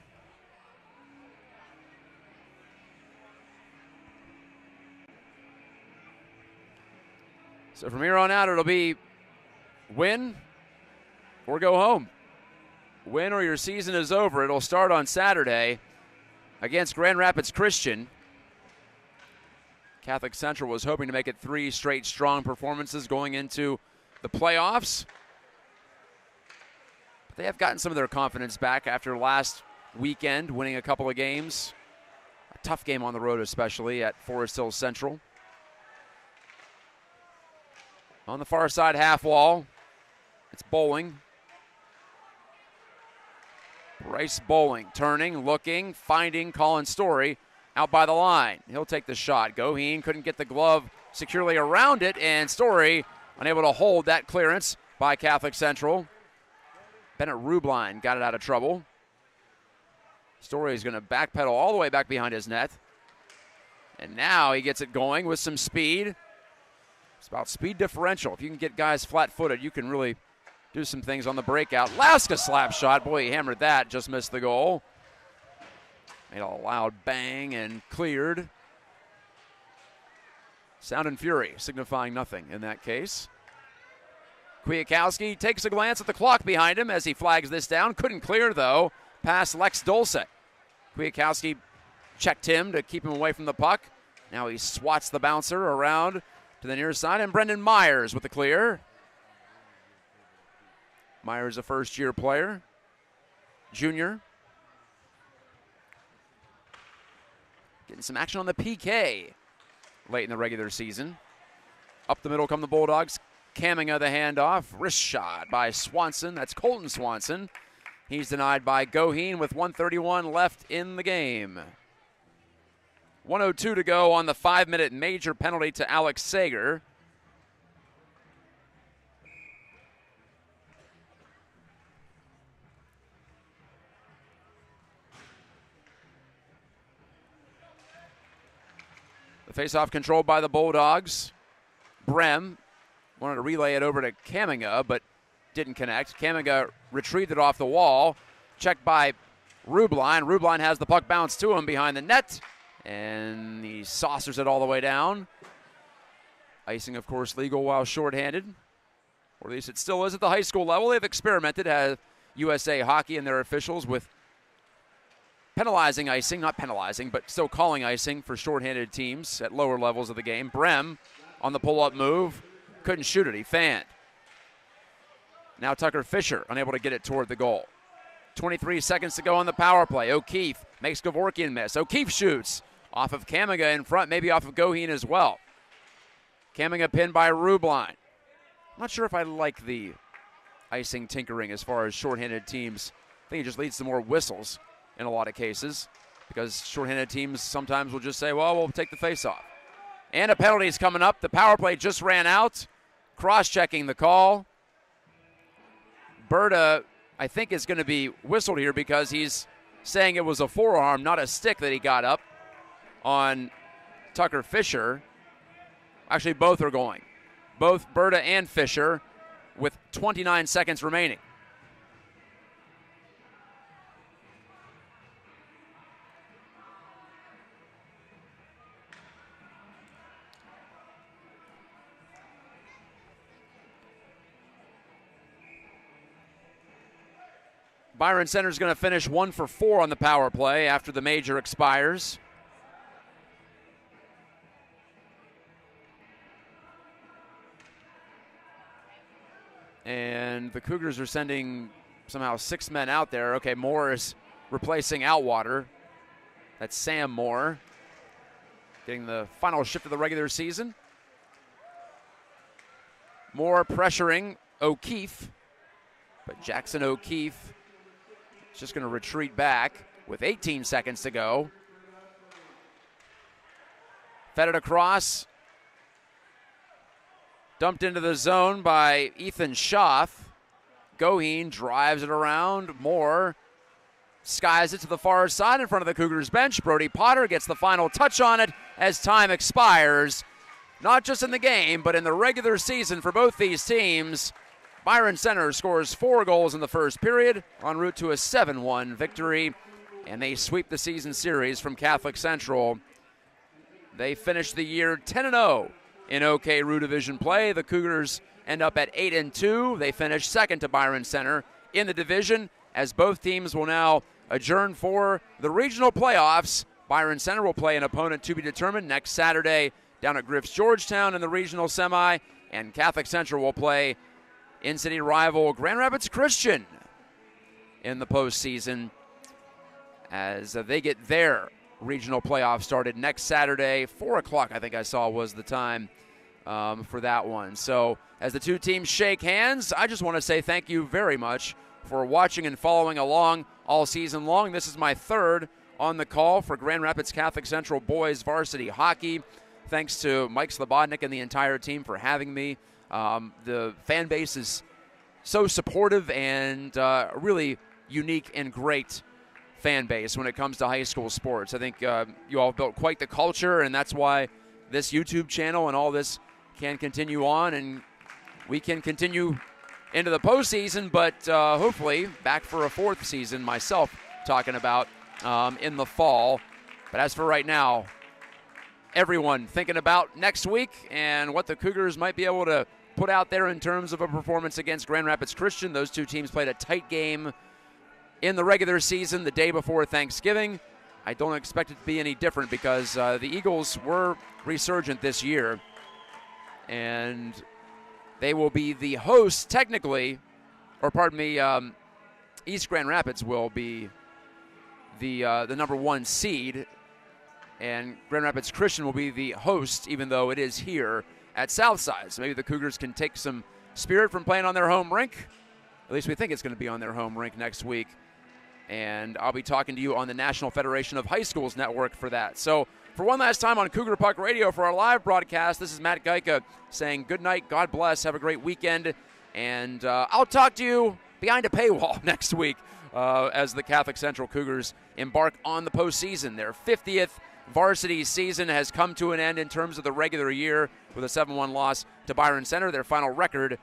So from here on out, it'll be win or go home. Win or your season is over. It'll start on Saturday against Grand Rapids Christian. Catholic Central was hoping to make it 3 straight strong performances going into the playoffs. But they have gotten some of their confidence back after last weekend, winning a couple of games. A tough game on the road, especially at Forest Hill Central. On the far side half wall, it's Bowling. Bryce Bowling turning, looking, finding Colin Story. Out by the line. He'll take the shot. Goheen couldn't get the glove securely around it, and Story unable to hold that clearance by Catholic Central. Bennett Rubline got it out of trouble. Story is going to backpedal all the way back behind his net. And now he gets it going with some speed. It's about speed differential. If you can get guys flat-footed, you can really do some things on the breakout. Laska slap shot. Boy, he hammered that. Just missed the goal. Made a loud bang and cleared. Sound and fury, signifying nothing in that case. Kwiatkowski takes a glance at the clock behind him as he flags this down. Couldn't clear, though, past Lex Dulce. Kwiatkowski checked him to keep him away from the puck. Now he swats the bouncer around to the near side, and Brendan Myers with the clear. Myers, a first-year player, junior. Getting some action on the PK late in the regular season. Up the middle come the Bulldogs. Caminga the handoff. Wrist shot by Swanson. That's Colton Swanson. He's denied by Goheen with 1:31 left in the game. 1:02 to go on the 5-minute major penalty to Alex Sager. Faceoff controlled by the Bulldogs. Brem wanted to relay it over to Kamiga, but didn't connect. Kamiga retrieved it off the wall. Checked by Rubline. Rubline has the puck bounce to him behind the net, and he saucers it all the way down. Icing, of course, legal while shorthanded. Or at least it still is at the high school level. They've experimented, has USA Hockey and their officials, with penalizing icing, not penalizing, but still calling icing for shorthanded teams at lower levels of the game. Brem on the pull-up move, couldn't shoot it, he fanned. Now Tucker Fisher unable to get it toward the goal. 23 seconds to go on the power play. O'Keefe makes Kevorkian miss. O'Keefe shoots off of Kamiga in front, maybe off of Goheen as well. Kamiga pinned by Rubline. I'm not sure if I like the icing tinkering as far as shorthanded teams. I think it just leads to more whistles in a lot of cases, because shorthanded teams sometimes will just say, well, we'll take the face-off. And a penalty is coming up. The power play just ran out. Cross-checking the call. Berta, I think, is going to be whistled here because he's saying it was a forearm, not a stick that he got up on Tucker Fisher. Actually, both are going. Both Berta and Fisher with 29 seconds remaining. Byron Center is going to finish 1 for 4 on the power play after the major expires. And the Cougars are sending somehow 6 men out there. Okay, Moore is replacing Outwater. That's Sam Moore, getting the final shift of the regular season. Moore pressuring O'Keefe, but Jackson O'Keefe is just going to retreat back with 18 seconds to go. Fed it across. Dumped into the zone by Ethan Schaff. Goheen drives it around. Moore skies it to the far side in front of the Cougars bench. Brody Potter gets the final touch on it as time expires. Not just in the game, but in the regular season for both these teams. Byron Center scores 4 goals in the first period, en route to a 7-1 victory, and they sweep the season series from Catholic Central. They finish the year 10-0 in OKRU Division play. The Cougars end up at 8-2. They finish second to Byron Center in the division, as both teams will now adjourn for the regional playoffs. Byron Center will play an opponent to be determined next Saturday down at Griff's Georgetown in the regional semi, and Catholic Central will play in-city rival Grand Rapids Christian in the postseason as they get their regional playoff started next Saturday. 4 o'clock, I think I saw, was the time for that one. So as the two teams shake hands, I just want to say thank you very much for watching and following along all season long. This is my 3rd on the call for Grand Rapids Catholic Central boys varsity hockey. Thanks to Mike Slobodnik and the entire team for having me. The fan base is so supportive and really unique and great fan base when it comes to high school sports. I think you all built quite the culture, and that's why this YouTube channel and all this can continue on, and we can continue into the postseason, but hopefully back for a 4th season myself talking about in the fall. But as for right now, everyone thinking about next week and what the Cougars might be able to put out there in terms of a performance against Grand Rapids Christian. Those two teams played a tight game in the regular season the day before Thanksgiving. I don't expect it to be any different because the Eagles were resurgent this year, and they will be the hosts technically, or pardon me, East Grand Rapids will be the number 1 seed, and Grand Rapids Christian will be the host, even though it is here at Southside. So maybe the Cougars can take some spirit from playing on their home rink. At least we think it's going to be on their home rink next week. And I'll be talking to you on the National Federation of High Schools Network for that. So for one last time on Cougar Puck Radio for our live broadcast, this is Matt Gajtka saying good night, God bless, have a great weekend, and I'll talk to you behind a paywall next week as the Catholic Central Cougars embark on the postseason, their 50th varsity season has come to an end in terms of the regular year with a 7-1 loss to Byron Center. Their final record,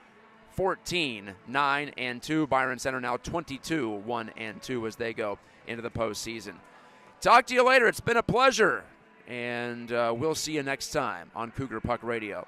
14-9-2. Byron Center now 22-1-2 as they go into the postseason. Talk to you later. It's been a pleasure, and we'll see you next time on Cougar Puck Radio.